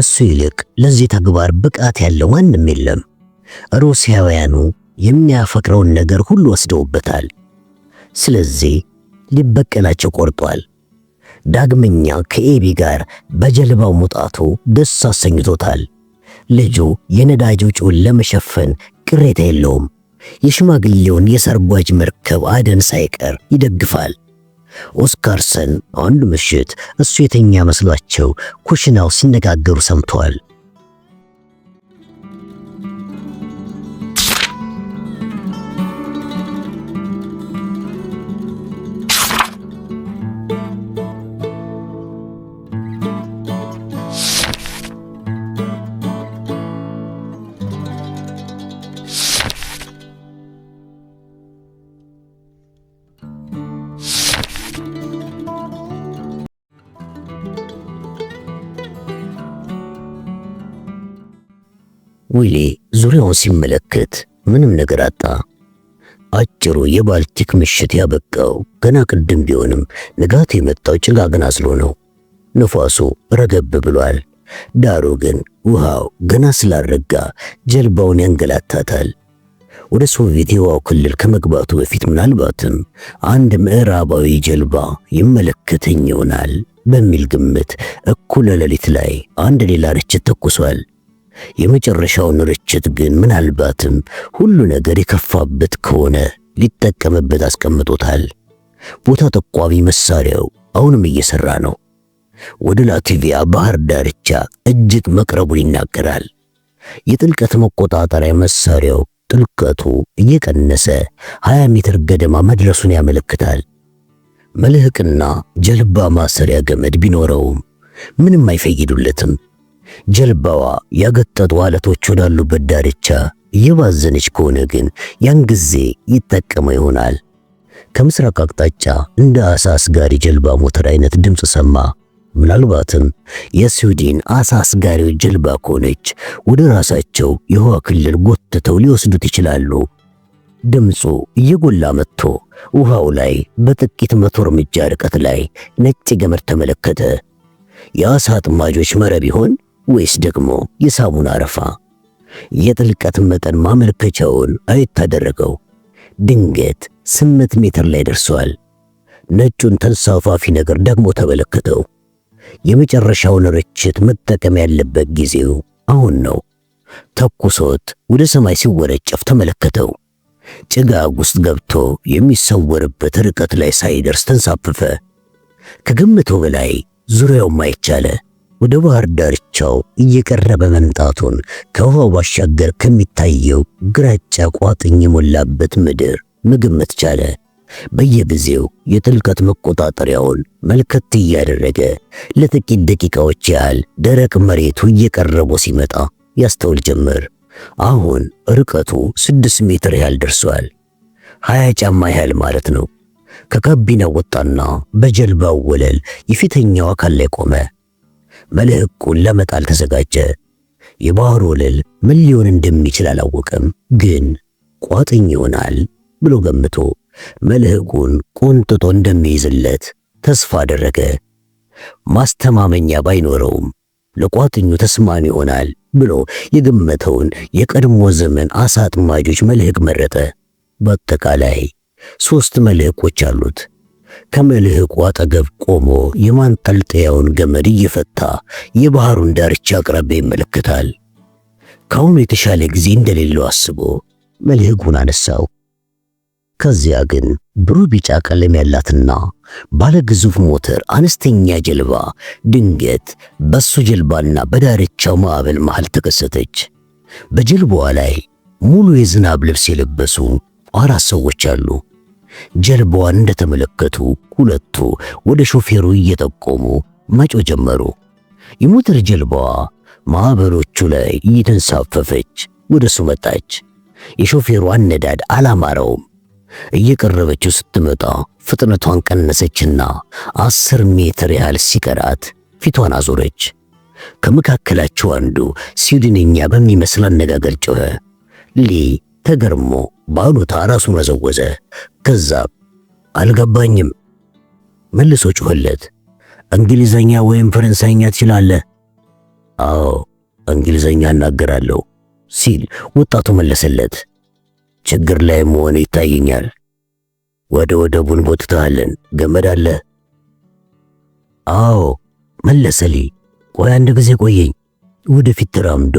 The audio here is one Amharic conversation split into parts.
ከሱ ይልቅ ለዚህ ተግባር ብቃት ያለው ማንም የለም። ሩሲያውያኑ የሚያፈቅረውን ነገር ሁሉ ወስደውበታል። ስለዚህ ሊበቀላቸው ቆርጧል። ዳግመኛ ከኤቢ ጋር በጀልባው መውጣቱ ደስ አሰኝቶታል። ልጁ የነዳጅ ወጪውን ለመሸፈን ቅሬታ የለውም። የሽማግሌውን የሰርጓጅ መርከብ አደን ሳይቀር ይደግፋል። ኦስካርሰን አንድ ምሽት እሱ የተኛ መስሏቸው ኩሽናው ሲነጋገሩ ሰምቷል። ዊሊ ዙሪያውን ሲመለከት ምንም ነገር አጣ። አጭሩ የባልቲክ ምሽት ያበቃው ገና ቅድም ቢሆንም ንጋት የመጣው ጭጋግን አዝሎ ነው። ነፋሱ ረገብ ብሏል። ዳሩ ግን ውሃው ገና ስላልረጋ ጀልባውን ያንገላታታል። ወደ ሶቪየት የውሃው ክልል ከመግባቱ በፊት ምናልባትም አንድ ምዕራባዊ ጀልባ ይመለከተኝ ይሆናል በሚል ግምት እኩለ ሌሊት ላይ አንድ ሌላ ርችት ተኩሷል። የመጨረሻውን ርችት ግን ምናልባትም ሁሉ ነገር የከፋበት ከሆነ ሊጠቀምበት አስቀምጦታል። ቦታ ጠቋሚ መሳሪያው አሁንም እየሰራ ነው። ወደ ላትቪያ ባህር ዳርቻ እጅግ መቅረቡን ይናገራል። የጥልቀት መቆጣጠሪያ መሳሪያው ጥልቀቱ እየቀነሰ 20 ሜትር ገደማ መድረሱን ያመለክታል። መልህቅና ጀልባ ማሰሪያ ገመድ ቢኖረውም ምንም አይፈይዱለትም። ጀልባዋ ያገጠጡ አለቶች ወዳሉበት ዳርቻ እየባዘነች ከሆነ ግን ያን ጊዜ ይጠቀመው ይሆናል። ከምስራቅ አቅጣጫ እንደ አሳ አስጋሪ ጀልባ ሞተር አይነት ድምፅ ሰማ። ምናልባትም የስዊድን አሳ አስጋሪዎች ጀልባ ከሆነች ወደ ራሳቸው የውሃ ክልል ጎትተው ሊወስዱት ይችላሉ። ድምፁ እየጎላ መጥቶ ውሃው ላይ በጥቂት መቶ እርምጃ ርቀት ላይ ነጭ ገመድ ተመለከተ። የአሳ አጥማጆች መረብ ይሆን ወይስ ደግሞ የሳሙና አረፋ? የጥልቀት መጠን ማመልከቻውን አየት አደረገው። ድንገት 8 ሜትር ላይ ደርሷል። ነጩን ተንሳፋፊ ነገር ደግሞ ተመለከተው። የመጨረሻውን ርችት መጠቀም ያለበት ጊዜው አሁን ነው። ተኩሶት ወደ ሰማይ ሲወረጨፍ ተመለከተው። ጭጋግ ውስጥ ገብቶ የሚሰወርበት ርቀት ላይ ሳይደርስ ተንሳፈፈ። ከገመተው በላይ ዙሪያው ማይቻለ ወደ ባህር ዳርቻው እየቀረበ መምጣቱን ከውሃው ባሻገር ከሚታየው ግራጫ ቋጥኝ የሞላበት ምድር መገመት ቻለ። በየጊዜው የጥልቀት መቆጣጠሪያውን መልከት እያደረገ ለጥቂት ደቂቃዎች ያህል ደረቅ መሬቱ እየቀረበ ሲመጣ ያስተውል ጀመር። አሁን ርቀቱ 6 ሜትር ያህል ደርሷል። 20 ጫማ ያህል ማለት ነው። ከካቢናው ወጣና በጀልባው ወለል የፊተኛው አካል ላይ ቆመ። መልህቁን ለመጣል ተዘጋጀ። የባህር ወለል ምን ሊሆን እንደሚችል አላወቀም፣ ግን ቋጥኝ ይሆናል ብሎ ገምቶ መልህቁን ቆንጥጦ እንደሚይዝለት ተስፋ አደረገ። ማስተማመኛ ባይኖረውም ለቋጥኙ ተስማሚ ይሆናል ብሎ የገመተውን የቀድሞ ዘመን አሳ አጥማጆች መልህቅ መረጠ። በአጠቃላይ 3 መልህቆች አሉት። ከመልህቁ አጠገብ ቆሞ የማንጠልጠያውን ገመድ እየፈታ የባህሩን ዳርቻ አቅራቢያ ይመለከታል። ካሁኑ የተሻለ ጊዜ እንደሌለው አስቦ መልህቁን አነሳው። ከዚያ ግን ብሩህ ቢጫ ቀለም ያላትና ባለ ግዙፍ ሞተር አነስተኛ ጀልባ ድንገት በሱ ጀልባና በዳርቻው ማዕበል መሃል ተከሰተች። በጀልባዋ ላይ ሙሉ የዝናብ ልብስ የለበሱ 4 ሰዎች አሉ። ጀልባዋን እንደተመለከቱ ሁለቱ ወደ ሾፌሩ እየጠቆሙ መጮህ ጀመሩ። የሞተር ጀልባዋ ማዕበሎቹ ላይ እየተንሳፈፈች ወደሱ መጣች። የሾፌሩ አነዳድ አላማረውም። እየቀረበችው ስትመጣ ፍጥነቷን ቀነሰችና 10 ሜትር ያህል ሲቀራት ፊቷን አዞረች። ከመካከላቸው አንዱ ስዊድንኛ በሚመስል አነጋገር ጮኸ። ሊ ተገርሞ ባሉታ ራሱን ወዘወዘ። ከዛ አልገባኝም መልሶ ጮኸለት። እንግሊዘኛ ወይም ፈረንሳይኛ ትችላለህ? አዎ እንግሊዘኛ እናገራለሁ ሲል ወጣቱ መለሰለት። ችግር ላይ መሆን ይታየኛል። ወደ ወደቡን ቦትተሃለን፣ ገመድ አለ? አዎ መለሰ ሊ። ቆይ አንድ ጊዜ ቆየኝ። ወደፊት ተራምዶ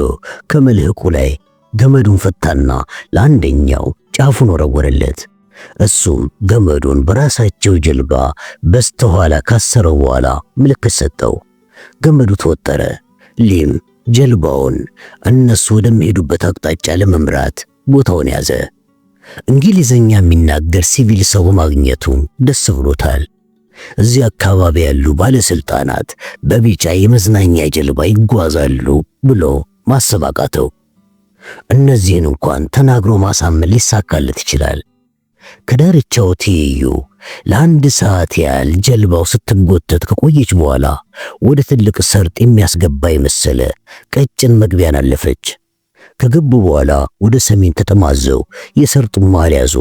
ከመልህቁ ላይ ገመዱን ፈታና ለአንደኛው ጫፉን ወረወረለት። እሱም ገመዱን በራሳቸው ጀልባ በስተኋላ ካሰረው በኋላ ምልክት ሰጠው። ገመዱ ተወጠረ። ሊም ጀልባውን እነሱ ወደሚሄዱበት አቅጣጫ ለመምራት ቦታውን ያዘ። እንግሊዘኛ የሚናገር ሲቪል ሰው በማግኘቱ ደስ ብሎታል። እዚህ አካባቢ ያሉ ባለስልጣናት በቢጫ የመዝናኛ ጀልባ ይጓዛሉ ብሎ ማሰብ አቃተው። እነዚህን እንኳን ተናግሮ ማሳመን ሊሳካለት ይችላል። ከዳርቻው ትይዩ ለአንድ ሰዓት ያህል ጀልባው ስትጎተት ከቆየች በኋላ ወደ ትልቅ ሰርጥ የሚያስገባ የመሰለ ቀጭን መግቢያን አለፈች። ከገቡ በኋላ ወደ ሰሜን ተጠማዘው የሰርጡን መሃል ያዙ።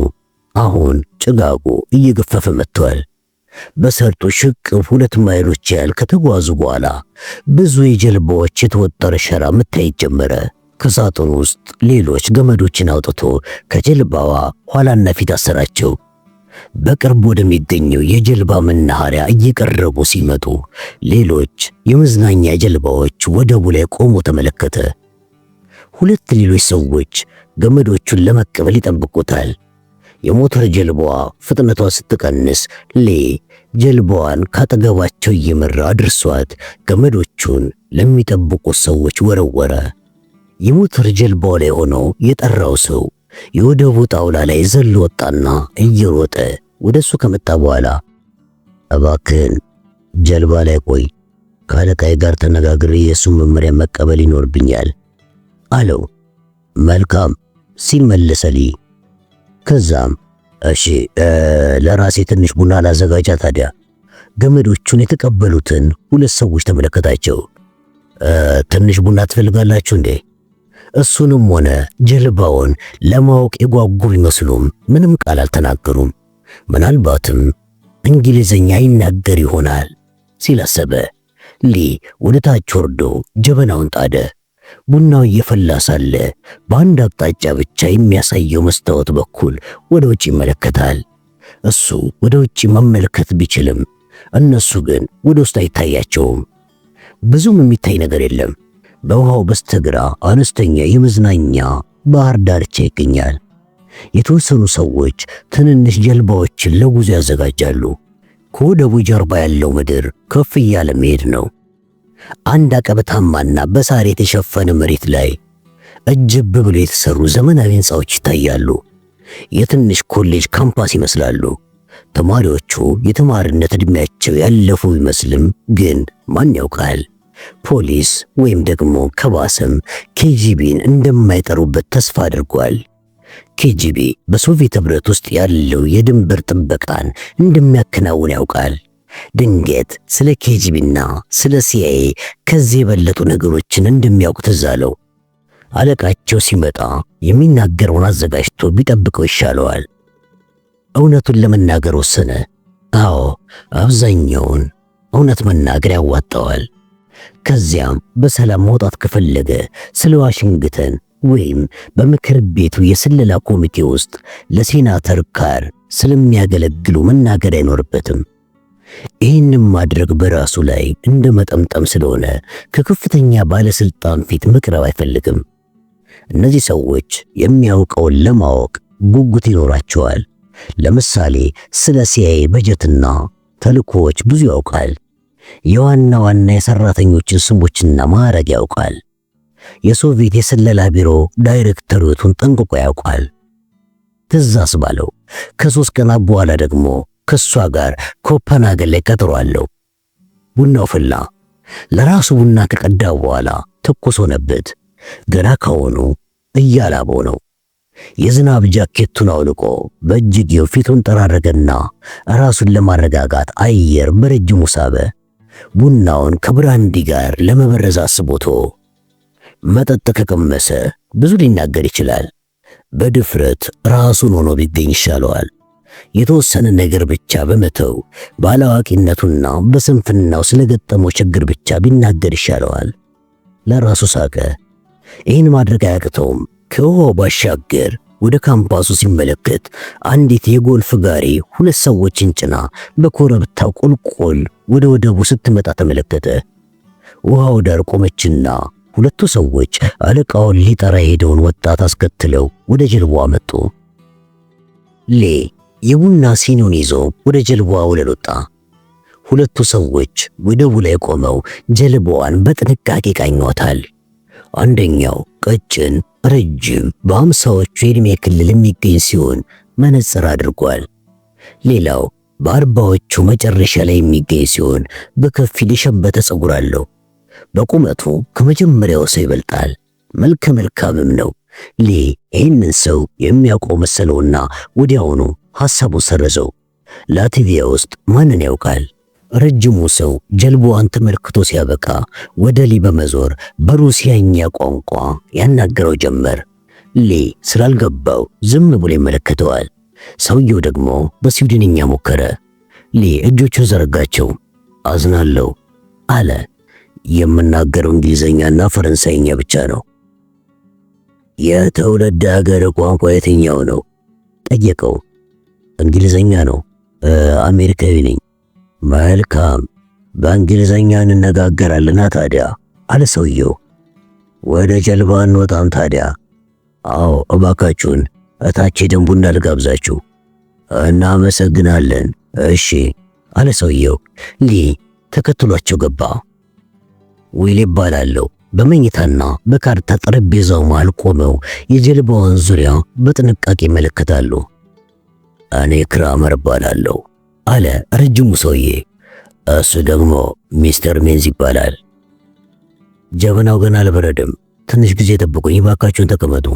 አሁን ጭጋጉ እየገፈፈ መጥቷል። በሰርጡ ሽቅብ 2 ማይሎች ያህል ከተጓዙ በኋላ ብዙ የጀልባዎች የተወጠረ ሸራ መታየት ጀመረ። ከሳጥኑ ውስጥ ሌሎች ገመዶችን አውጥቶ ከጀልባዋ ኋላና ፊት አሰራቸው። በቅርብ ወደሚገኘው የጀልባ መናኸሪያ እየቀረቡ ሲመጡ ሌሎች የመዝናኛ ጀልባዎች ወደቡ ላይ ቆሞ ተመለከተ። 2 ሌሎች ሰዎች ገመዶቹን ለመቀበል ይጠብቁታል። የሞተር ጀልባዋ ፍጥነቷ ስትቀንስ ሌ ጀልባዋን ካጠገባቸው እየመራ አድርሷት ገመዶቹን ለሚጠብቁት ሰዎች ወረወረ። የሞተር ጀልባው ላይ ሆኖ የጠራው ሰው የወደቡ ጣውላ ላይ ዘሎ ወጣና እየሮጠ ወደሱ ከመጣ በኋላ እባክህን ጀልባ ላይ ቆይ፣ ከአለቃዬ ጋር ተነጋግሬ የሱን መመሪያ መቀበል ይኖርብኛል አለው። መልካም ሲል መለሰ ሊ። ከዛም እሺ ለራሴ ትንሽ ቡና ላዘጋጃ ታዲያ። ገመዶቹን የተቀበሉትን 2 ሰዎች ተመለከታቸው። ትንሽ ቡና ትፈልጋላችሁ እንዴ? እሱንም ሆነ ጀልባውን ለማወቅ የጓጉ ቢመስሉም ምንም ቃል አልተናገሩም። ምናልባትም እንግሊዘኛ ይናገር ይሆናል ሲል አሰበ። ሊ ወደ ታች ወርዶ ጀበናውን ጣደ። ቡናው እየፈላ ሳለ በአንድ አቅጣጫ ብቻ የሚያሳየው መስታወት በኩል ወደ ውጭ ይመለከታል። እሱ ወደ ውጭ መመልከት ቢችልም እነሱ ግን ወደ ውስጥ አይታያቸውም። ብዙም የሚታይ ነገር የለም። በውሃው በስተግራ አነስተኛ የመዝናኛ ባህር ዳርቻ ይገኛል። የተወሰኑ ሰዎች ትንንሽ ጀልባዎችን ለጉዞ ያዘጋጃሉ። ከወደቡ ጀርባ ያለው ምድር ከፍ እያለ መሄድ ነው። አንድ አቀበታማና በሳር የተሸፈነ መሬት ላይ እጅብ ብሎ የተሰሩ ዘመናዊ ሕንፃዎች ይታያሉ። የትንሽ ኮሌጅ ካምፓስ ይመስላሉ። ተማሪዎቹ የተማሪነት ዕድሜያቸው ያለፉ ቢመስልም ግን ማን ያውቃል፣ ፖሊስ ወይም ደግሞ ከባሰም ኬጂቢን እንደማይጠሩበት ተስፋ አድርጓል። ኬጂቢ በሶቪየት ኅብረት ውስጥ ያለው የድንበር ጥበቃን እንደሚያከናውን ያውቃል። ድንገት ስለ ኬጂቢና ስለ ሲአይኤ ከዚህ የበለጡ ነገሮችን እንደሚያውቅ ትዝ አለው። አለቃቸው ሲመጣ የሚናገረውን አዘጋጅቶ ቢጠብቀው ይሻለዋል። እውነቱን ለመናገር ወሰነ። አዎ አብዛኛውን እውነት መናገር ያዋጣዋል። ከዚያም በሰላም መውጣት ከፈለገ ስለ ዋሽንግተን ወይም በምክር ቤቱ የስለላ ኮሚቴ ውስጥ ለሴናተር ካር ስለሚያገለግሉ መናገር አይኖርበትም። ይህንም ማድረግ በራሱ ላይ እንደ መጠምጠም ስለሆነ ከከፍተኛ ባለስልጣን ፊት መቅረብ አይፈልግም። እነዚህ ሰዎች የሚያውቀውን ለማወቅ ጉጉት ይኖራቸዋል። ለምሳሌ ስለ ሲአይኤ በጀትና ተልእኮዎች ብዙ ያውቃል። የዋና ዋና የሰራተኞችን ስሞችና ማዕረግ ያውቃል። የሶቪየት የስለላ ቢሮ ዳይሬክተሩን ጠንቅቆ ያውቃል። ትዛስ ባለው ከ3 ቀናት በኋላ ደግሞ ከሷ ጋር ኮፐንሃገን ላይ ቀጠሮ አለው። ቡናው ፈላ። ለራሱ ቡና ከቀዳው በኋላ ትኩስ ሆነበት። ገና ከሆኑ እያላበው ነው። የዝናብ ጃኬቱን አውልቆ በእጅጌው ፊቱን ጠራረገና ራሱን ለማረጋጋት አየር በረጅሙ ሳበ። ቡናውን ከብራንዲ ጋር ለመበረዝ አስቦቶ መጠጥ ከቀመሰ ብዙ ሊናገር ይችላል። በድፍረት ራሱን ሆኖ ቢገኝ ይሻለዋል። የተወሰነ ነገር ብቻ በመተው ባላዋቂነቱና በስንፍናው ስለገጠመው ችግር ብቻ ቢናገር ይሻለዋል። ለራሱ ሳቀ። ይህን ማድረግ አያቅተውም። ከውሃው ባሻገር ወደ ካምፓሱ ሲመለከት አንዲት የጎልፍ ጋሪ 2 ሰዎችን ጭና በኮረብታው ቁልቁል ወደ ወደቡ ስትመጣ ተመለከተ። ውሃው ዳር ቆመችና 2 ሰዎች አለቃውን ሊጠራ የሄደውን ወጣት አስከትለው ወደ ጀልባዋ መጡ። ሌ የቡና ሲኒውን ይዞ ወደ ጀልባዋ ወለል ወጣ። 2 ሰዎች ወደቡ ላይ ቆመው ጀልባዋን በጥንቃቄ ቃኟታል። አንደኛው ቀጭን ረጅም በ50ዎቹ የዕድሜ ክልል የሚገኝ ሲሆን መነጽር አድርጓል። ሌላው በ40ዎቹ መጨረሻ ላይ የሚገኝ ሲሆን በከፊል የሸበተ ፀጉር አለው። በቁመቱ ከመጀመሪያው ሰው ይበልጣል። መልከ መልካምም ነው። ሊ ይህንን ሰው የሚያውቀው መሰለውና ወዲያውኑ ሐሳቡን ሰረዘው። ላትቪያ ውስጥ ማንን ያውቃል? ረጅሙ ሰው ጀልባዋን ተመልክቶ ሲያበቃ ወደ ሊ በመዞር በሩሲያኛ ቋንቋ ያናገረው ጀመር። ሊ ስላልገባው ዝም ብሎ ይመለከተዋል። ሰውየው ደግሞ በስዊድንኛ ሞከረ። ሊ እጆቹን ዘረጋቸው። አዝናለሁ አለ። የምናገረው እንግሊዘኛና ፈረንሳይኛ ብቻ ነው። የትውልድ ሀገር ቋንቋ የትኛው ነው? ጠየቀው። እንግሊዘኛ ነው። አሜሪካዊ ነኝ። መልካም፣ በእንግሊዘኛ እንነጋገራለና ታዲያ አለ ሰውየው። ወደ ጀልባ እንወጣም ታዲያ? አዎ እባካችሁን እታች ደንቡና ልጋብዛችሁ። እናመሰግናለን። እሺ አለ ሰውየው። ሊ ተከትሏቸው ገባ። ዊል ይባላለሁ። በመኝታና በካርታ ጠረጴዛው መሃል ቆመው የጀልባውን ዙሪያ በጥንቃቄ ይመለከታሉ። እኔ ክራመር እባላለሁ አለ ረጅሙ ሰውዬ። እሱ ደግሞ ሚስተር ሜንዝ ይባላል። ጀበናው ገና አልበረደም። ትንሽ ጊዜ ጠብቁኝ እባካችሁን ተቀመጡ።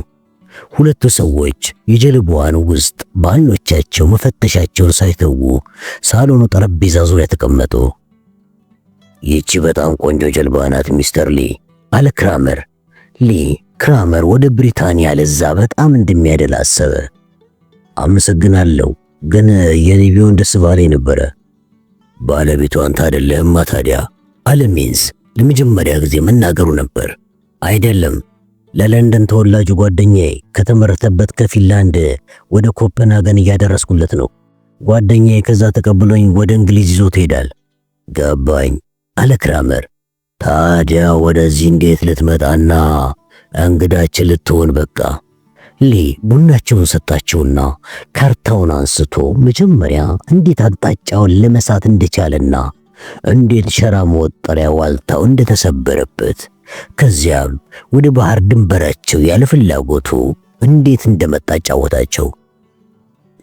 2 ሰዎች የጀልባዋን ውስጥ በዓይኖቻቸው መፈተሻቸውን ሳይተዉ ሳሎኑ ጠረጴዛ ዙሪያ ተቀመጡ። ይቺ በጣም ቆንጆ ጀልባ ናት ሚስተር ሊ አለ ክራመር። ሊ ክራመር ወደ ብሪታንያ ለዛ በጣም እንደሚያደላ አሰበ። አመሰግናለሁ፣ ግን የኔ ቢሆን ደስ ባለኝ ነበረ። ባለቤቷ አንተ አይደለህማ ታዲያ አለ ሜንዝ። ለመጀመሪያ ጊዜ መናገሩ ነበር። አይደለም፣ ለለንደን ተወላጁ ጓደኛዬ ከተመረተበት ከፊንላንድ ወደ ኮፐንሃገን እያደረስኩለት ነው። ጓደኛዬ ከዛ ተቀብሎኝ ወደ እንግሊዝ ይዞት ይሄዳል። ገባኝ አለ ክራመር። ታዲያ ወደዚህ እንዴት ልትመጣና እንግዳችን ልትሆን በቃ? ሊ ቡናቸውን ሰጣቸውና ካርታውን አንስቶ መጀመሪያ እንዴት አቅጣጫውን ለመሳት እንደቻለና እንዴት ሸራ መወጠሪያ ዋልታው እንደተሰበረበት ከዚያም ወደ ባህር ድንበራቸው ያለ ፍላጎቱ እንዴት እንደመጣ ጫወታቸው።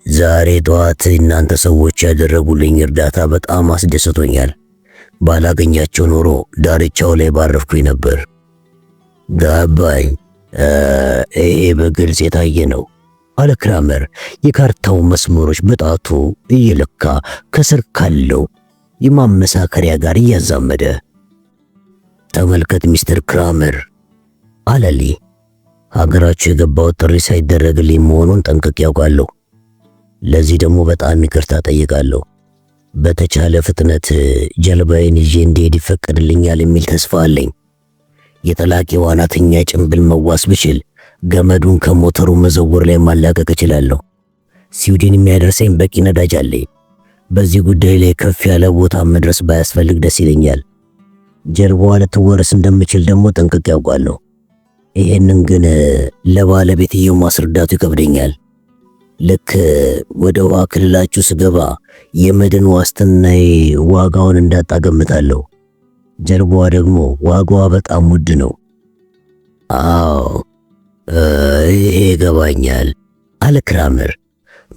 ዛሬ ጠዋት እናንተ ሰዎች ያደረጉልኝ እርዳታ በጣም አስደስቶኛል። ባላገኛቸው ኖሮ ዳርቻው ላይ ባረፍኩኝ ነበር። ገባኝ። ይሄ በግልጽ የታየ ነው አለ ክራመር የካርታው መስመሮች በጣቱ እየለካ ከስር ካለው የማመሳከሪያ ጋር እያዛመደ። ተመልከት ሚስተር ክራመር አለ ሊ። ሀገራችሁ የገባው ጥሪ ሳይደረግልኝ መሆኑን ጠንቅቄ ያውቃለሁ። ለዚህ ደግሞ በጣም ይቅርታ ጠይቃለሁ። በተቻለ ፍጥነት ጀልባዬን ይዤ እንድሄድ ይፈቀድልኛል የሚል ተስፋ አለኝ። የጠላቂ ዋናተኛ ጭንብል መዋስ ብችል ገመዱን ከሞተሩ መዘወር ላይ ማላቀቅ እችላለሁ። ስዊድን የሚያደርሰኝ በቂ ነዳጅ አለኝ። በዚህ ጉዳይ ላይ ከፍ ያለ ቦታ መድረስ ባያስፈልግ ደስ ይለኛል። ጀልባዋ ልትወረስ እንደምችል ደግሞ ጠንቅቄ ያውቃለሁ። ይሄንን ግን ለባለቤትየው ማስረዳቱ ይከብደኛል። ልክ ወደ ውሃ ክልላችሁ ስገባ የመድን ዋስትናዬ ዋጋውን እንዳጣ ገምታለሁ። ጀልባዋ ደግሞ ዋጋዋ በጣም ውድ ነው። አዎ ይሄ ይገባኛል አለ ክራመር።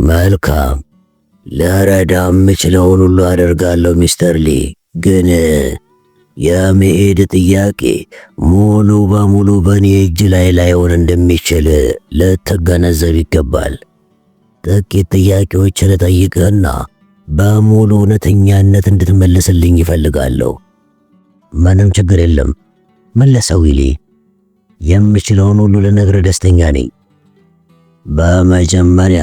መልካም፣ ልረዳ የምችለውን ሁሉ አደርጋለሁ ሚስተር ሊ። ግን የመሄድ ጥያቄ ሙሉ በሙሉ በእኔ እጅ ላይ ላይሆን እንደሚችል ልትገነዘብ ይገባል። ጥቂት ጥያቄዎችን ልጠይቅህና በሙሉ እውነተኛነት እንድትመልስልኝ ይፈልጋለሁ። ምንም ችግር የለም መለሰ ዊሊ። የምችለውን ሁሉ ልነግርህ ደስተኛ ነኝ። በመጀመሪያ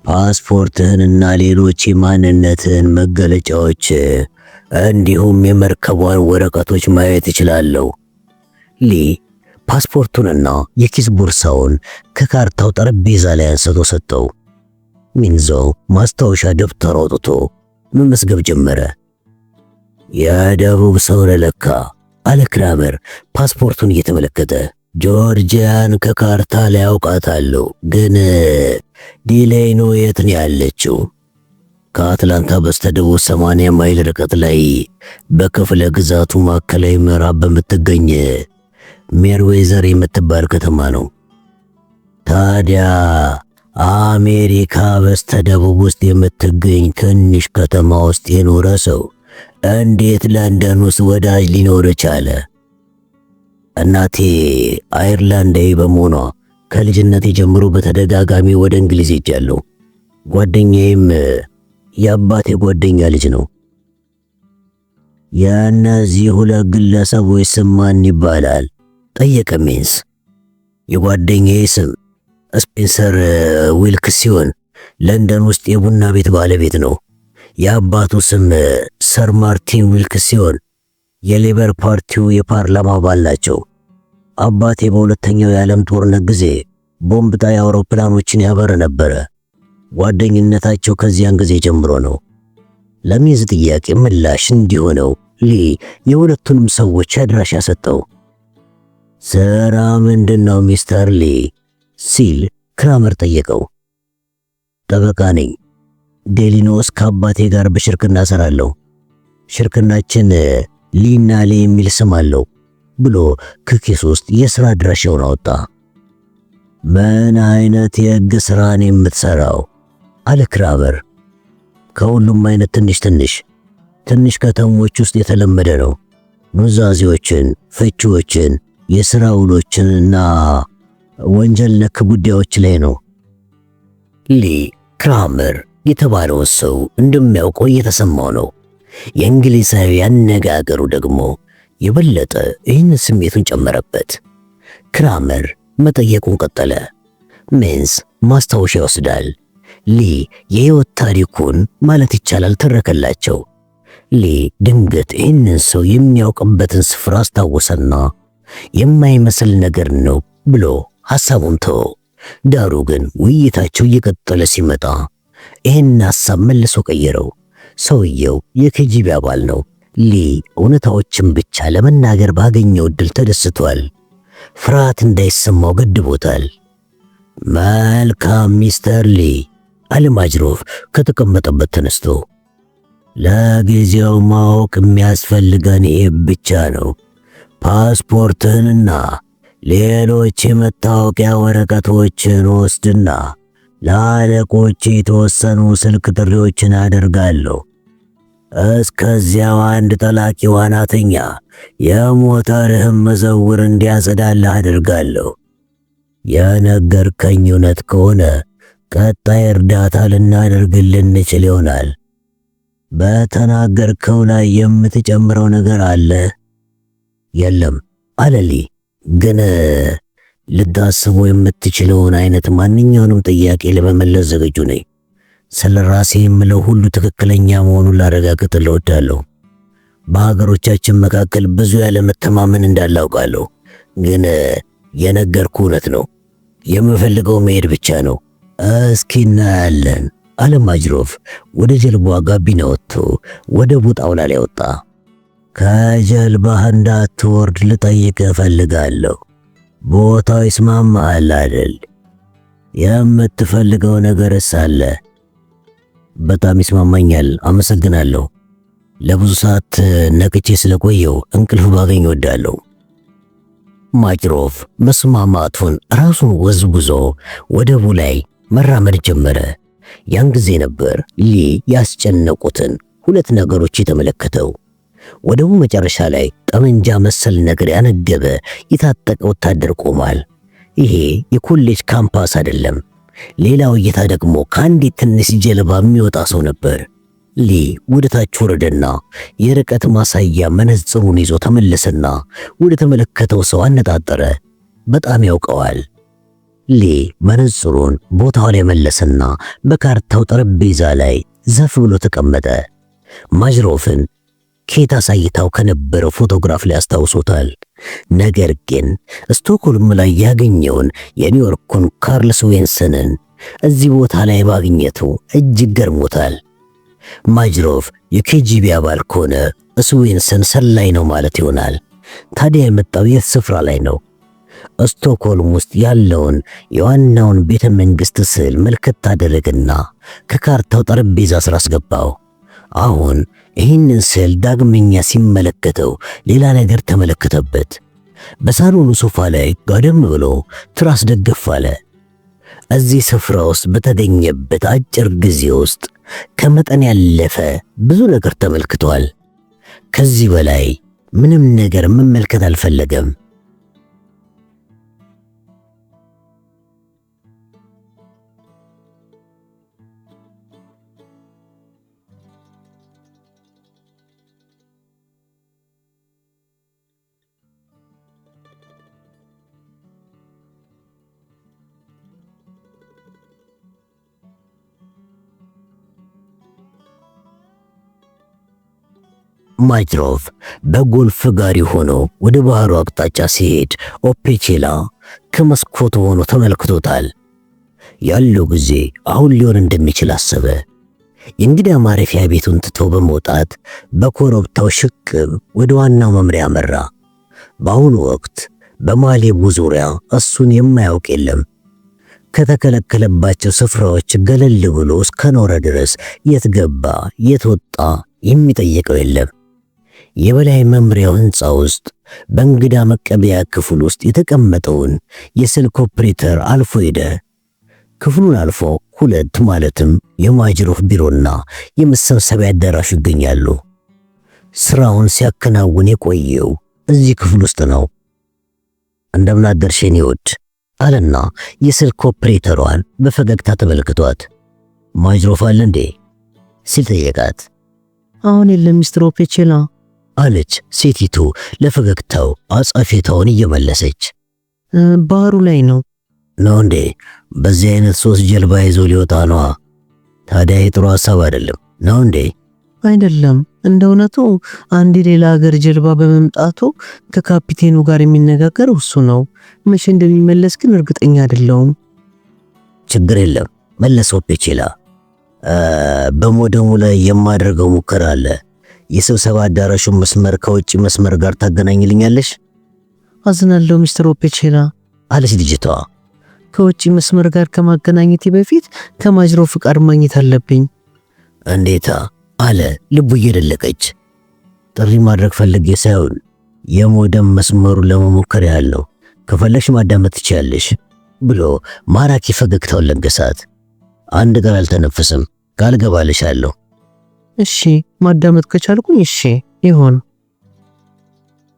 ፓስፖርትህንና ሌሎች የማንነትህን መገለጫዎች እንዲሁም የመርከቧን ወረቀቶች ማየት እችላለሁ። ሊ ፓስፖርቱንና የኪስ ቦርሳውን ከካርታው ጠረጴዛ ላይ አንስቶ ሰጠው። ሚንዞ ማስታወሻ ደብተር አውጥቶ መመዝገብ ጀመረ። የደቡብ ሰው ለለካ አለ ክራመር ፓስፖርቱን እየተመለከተ። ጆርጂያን ከካርታ ላይ አውቃታለሁ፣ ግን ዲሌይኖ የት ነው ያለችው? ከአትላንታ በስተደቡብ 80 ማይል ርቀት ላይ በክፍለ ግዛቱ ማዕከላዊ ምዕራብ በምትገኝ ሜርዌዘር የምትባል ከተማ ነው። ታዲያ አሜሪካ በስተደቡብ ውስጥ የምትገኝ ትንሽ ከተማ ውስጥ የኖረ ሰው እንዴት ለንደን ውስጥ ወዳጅ ሊኖር ቻለ? እናቴ አይርላንዳዊ በመሆኗ ከልጅነቴ ጀምሮ በተደጋጋሚ ወደ እንግሊዝ ሄጃለሁ። ጓደኛዬም የአባቴ ጓደኛ ልጅ ነው። የእነዚህ ሁለት ግለሰቦች ስም ማን ይባላል? ጠየቀ ሜንስ። የጓደኛዬ ስም ስፔንሰር ዊልክስ ሲሆን ለንደን ውስጥ የቡና ቤት ባለቤት ነው። የአባቱ ስም ሰር ማርቲን ዊልክስ ሲሆን የሌበር ፓርቲው የፓርላማ አባል ናቸው። አባቴ በሁለተኛው የዓለም ጦርነት ጊዜ ቦምብ ጣይ አውሮፕላኖችን ያበር ነበረ። ጓደኝነታቸው ከዚያን ጊዜ ጀምሮ ነው። ለሚዝ ጥያቄ ምላሽ እንዲሆነው ሊ የሁለቱንም ሰዎች አድራሻ ሰጠው። ስራ ምንድነው ሚስተር ሊ ሲል ክራመር ጠየቀው። ጠበቃ ነኝ። ዴሊኖስ ከአባቴ ጋር በሽርክና ሰራለሁ። ሽርክናችን ሊና ሊ የሚል ስም አለው ብሎ ከኪስ ውስጥ የሥራ አድራሻውን አወጣ። ምን አይነት የሕግ ሥራን የምትሰራው? አለ ክራመር። ከሁሉም አይነት ትንሽ ከተሞች ውስጥ የተለመደ ነው። ኑዛዜዎችን፣ ፍቺዎችን፣ የሥራ ውሎችንና ወንጀል ነክ ጉዳዮች ላይ ነው። ሊ ክራመር የተባለውን ሰው እንደሚያውቀው እየተሰማው ነው። የእንግሊዛዊ አነጋገሩ ደግሞ የበለጠ ይህን ስሜቱን ጨመረበት። ክራመር መጠየቁን ቀጠለ። ሜንስ ማስታወሻ ይወስዳል። ሊ የሕይወት ታሪኩን ማለት ይቻላል ተረከላቸው። ሊ ድንገት ይህንን ሰው የሚያውቅበትን ስፍራ አስታወሰና የማይመስል ነገር ነው ብሎ ሐሳቡን ተወው። ዳሩ ግን ውይይታቸው እየቀጠለ ሲመጣ ይህን ሐሳብ መልሶ ቀየረው። ሰውየው የኬጂቢ አባል ነው። ሊ እውነታዎችን ብቻ ለመናገር ባገኘው ዕድል ተደስቷል። ፍርሃት እንዳይሰማው ገድቦታል። መልካም ሚስተር ሊ አለ ማጅሮፍ ከተቀመጠበት ተነስቶ። ለጊዜው ማወቅ የሚያስፈልገን ይሄ ብቻ ነው። ፓስፖርትንና ሌሎች የመታወቂያ ወረቀቶችን ወስድና ለአለቆች የተወሰኑ ስልክ ጥሪዎችን አደርጋለሁ። እስከዚያው አንድ ጠላቂ ዋናተኛ የሞተርህን መዘውር እንዲያጸዳልህ አደርጋለሁ። የነገርከኝ እውነት ከሆነ ቀጣይ እርዳታ ልናደርግልህ እንችል ይሆናል። በተናገርከው ላይ የምትጨምረው ነገር አለ? የለም አለ ሊ። ግን ልታስበው የምትችለውን አይነት ማንኛውንም ጥያቄ ለመመለስ ዝግጁ ነኝ። ስለ ራሴ የምለው ሁሉ ትክክለኛ መሆኑን ላረጋግጥልህ እወዳለሁ። በሀገሮቻችን መካከል ብዙ ያለመተማመን እንዳለ አውቃለሁ። ግን የነገርኩህ እውነት ነው። የምፈልገው መሄድ ብቻ ነው። እስኪ እናያለን አለ ማጅሮፍ ወደ ጀልባዋ ጋቢና ወጥቶ ወደ ጣውላ ላይ ወጣ። ከጀልባህ እንዳትወርድ ልጠይቅህ እፈልጋለሁ። ቦታው ይስማማሃል አይደል? የምትፈልገው ነገርስ አለ? በጣም ይስማማኛል፣ አመሰግናለሁ። ለብዙ ሰዓት ነቅቼ ስለቆየው እንቅልፍ ባገኝ እወዳለሁ። ማጅሮፍ መስማማቱን ራሱን ወዝውዞ ወደቡ ላይ መራመድ ጀመረ። ያን ጊዜ ነበር ሊ ያስጨነቁትን ሁለት ነገሮች የተመለከተው። ወደቡ መጨረሻ ላይ ጠመንጃ መሰል ነገር ያነገበ የታጠቀ ወታደር ቆሟል። ይሄ የኮሌጅ ካምፓስ አይደለም። ሌላው እይታ ደግሞ ከአንዲት ትንሽ ጀልባ የሚወጣ ሰው ነበር። ሊ ወደ ታች ወረደና የርቀት ማሳያ መነጽሩን ይዞ ተመለሰና ወደ ተመለከተው ሰው አነጣጠረ። በጣም ያውቀዋል። ሊ መነጽሩን ቦታው ላይ መለሰና በካርታው ጠረጴዛ ላይ ዘፍ ብሎ ተቀመጠ። ማጅሮፍን ኬት አሳይታው ከነበረው ፎቶግራፍ ላይ አስታውሶታል። ነገር ግን ስቶክሆልም ላይ ያገኘውን የኒውዮርኩን ካርል ስዌንሰንን እዚህ ቦታ ላይ ማግኘቱ እጅግ ገርሞታል። ማጅሮቭ የኬጂቢ አባል ከሆነ ስዌንሰን ሰላይ ነው ማለት ይሆናል። ታዲያ የመጣው የት ስፍራ ላይ ነው? ስቶክሆልም ውስጥ ያለውን የዋናውን ቤተ መንግሥት ስዕል መልከት አደረገና ከካርታው ጠረጴዛ ስር አስገባው። አሁን ይህንን ስዕል ዳግመኛ ሲመለከተው ሌላ ነገር ተመለከተበት። በሳሎኑ ሶፋ ላይ ጋደም ብሎ ትራስ ደገፍ አለ። እዚህ ስፍራ ውስጥ በተገኘበት አጭር ጊዜ ውስጥ ከመጠን ያለፈ ብዙ ነገር ተመልክቷል። ከዚህ በላይ ምንም ነገር መመልከት አልፈለገም። ማጅሮቭ በጎልፍ ጋሪ ሆኖ ወደ ባህሩ አቅጣጫ ሲሄድ ኦፔቼላ ከመስኮቱ ሆኖ ተመልክቶታል። ያለው ጊዜ አሁን ሊሆን እንደሚችል አሰበ። የእንግዳ ማረፊያ ቤቱን ትቶ በመውጣት በኮረብታው ሽቅብ ወደ ዋናው መምሪያ አመራ። በአሁኑ ወቅት በማሌቡ ዙሪያ እሱን የማያውቅ የለም። ከተከለከለባቸው ስፍራዎች ገለል ብሎ እስከኖረ ድረስ የት ገባ የት ወጣ የሚጠየቀው የለም። የበላይ መምሪያው ሕንፃ ውስጥ በእንግዳ መቀበያ ክፍል ውስጥ የተቀመጠውን የስልክ ኦፕሬተር አልፎ ሄደ። ክፍሉን አልፎ ሁለት ማለትም የማጅሮቭ ቢሮና የመሰብሰቢያ አዳራሹ ይገኛሉ። ስራውን ሲያከናውን የቆየው እዚህ ክፍል ውስጥ ነው። እንደምን አደርሽ የኔ ውድ አለና የስልክ ኦፕሬተሯን በፈገግታ ተመልክቷት ማጅሮቭ አለ እንዴ ሲል ጠየቃት። አሁን የለም ሚስተር ኦፔቼላ አለች ሴቲቱ ለፈገግታው አጻፌታውን እየመለሰች። ባህሩ ላይ ነው እንዴ? በዚህ አይነት 3 ጀልባ ይዞ ሊወጣ ነው? ታዲያ የጥሩ ሐሳብ አይደለም ነው እንዴ? አይደለም፣ እንደ እውነቱ አንድ ሌላ ሀገር ጀልባ በመምጣቱ ከካፒቴኑ ጋር የሚነጋገር እሱ ነው። መቼ እንደሚመለስ ግን እርግጠኛ አይደለሁም። ችግር የለም መለሰ ኦፔቼላ። በሞደሙ ላይ የማደርገው ሙከራ አለ። የስብሰባ አዳራሹን መስመር ከውጪ መስመር ጋር ታገናኝልኛለሽ? አዝናለሁ ሚስተር ኦፔቼላ አለች ልጅቷ። ከውጪ መስመር ጋር ከማገናኘቴ በፊት ከማጅሮቭ ፍቃድ ማግኘት አለብኝ። እንዴታ አለ ልቡ እየደለቀች። ጥሪ ማድረግ ፈልጌ ሳይሆን የሞደም መስመሩን ለመሞከር ያህል ነው። ከፈለግሽ ማዳመጥ ትችያለሽ ብሎ ማራኪ ፈገግታውን ለገሳት። አንድ ቃል አልተነፈሰም። ቃል ገባልሻለሁ። እሺ ማዳመጥ ከቻልኩኝ እሺ ይሁን።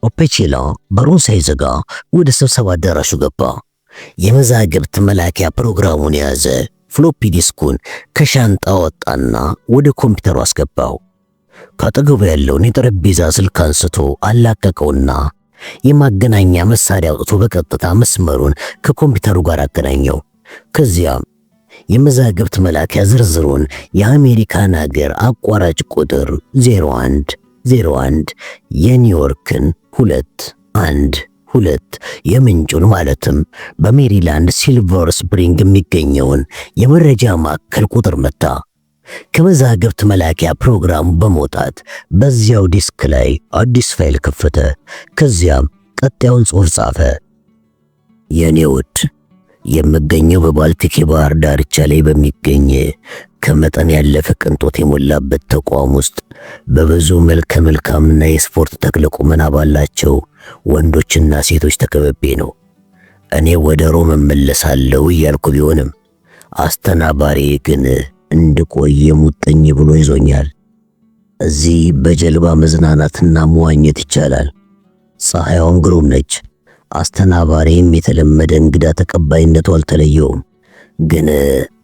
ኦፔቼላ በሩን ሳይዘጋ ወደ ስብሰባ አዳራሹ ገባ። የመዛግብት መላኪያ ፕሮግራሙን የያዘ ፍሎፒ ዲስኩን ከሻንጣ ወጣና ወደ ኮምፒውተሩ አስገባው። ካጠገቡ ያለውን የጠረጴዛ ስልክ አንስቶ አላቀቀውና የማገናኛ መሳሪያ አውጥቶ በቀጥታ መስመሩን ከኮምፒውተሩ ጋር አገናኘው። ከዚያም የመዛግብት መላኪያ ዝርዝሩን የአሜሪካን ሀገር አቋራጭ ቁጥር 0101 የኒውዮርክን 212 የምንጩን ማለትም በሜሪላንድ ሲልቨር ስፕሪንግ የሚገኘውን የመረጃ ማዕከል ቁጥር መታ። ከመዛግብት መላኪያ ፕሮግራሙ በመውጣት በዚያው ዲስክ ላይ አዲስ ፋይል ከፈተ። ከዚያም ቀጣዩን ጽሑፍ ጻፈ። የኔ ውድ የምገኘው በባልቲክ የባህር ዳርቻ ላይ በሚገኝ ከመጠን ያለፈ ቅንጦት የሞላበት ተቋም ውስጥ በብዙ መልከ መልካምና የስፖርት ተክለ ቁመና ባላቸው ወንዶችና ሴቶች ተከበቤ ነው። እኔ ወደ ሮም እመለሳለሁ እያልኩ ቢሆንም አስተናባሪ ግን እንድቆይ ሙጥኝ ብሎ ይዞኛል። እዚህ በጀልባ መዝናናትና መዋኘት ይቻላል። ፀሐይዋም ግሩም ነች። አስተናባሪም የተለመደ እንግዳ ተቀባይነቱ አልተለየውም። ግን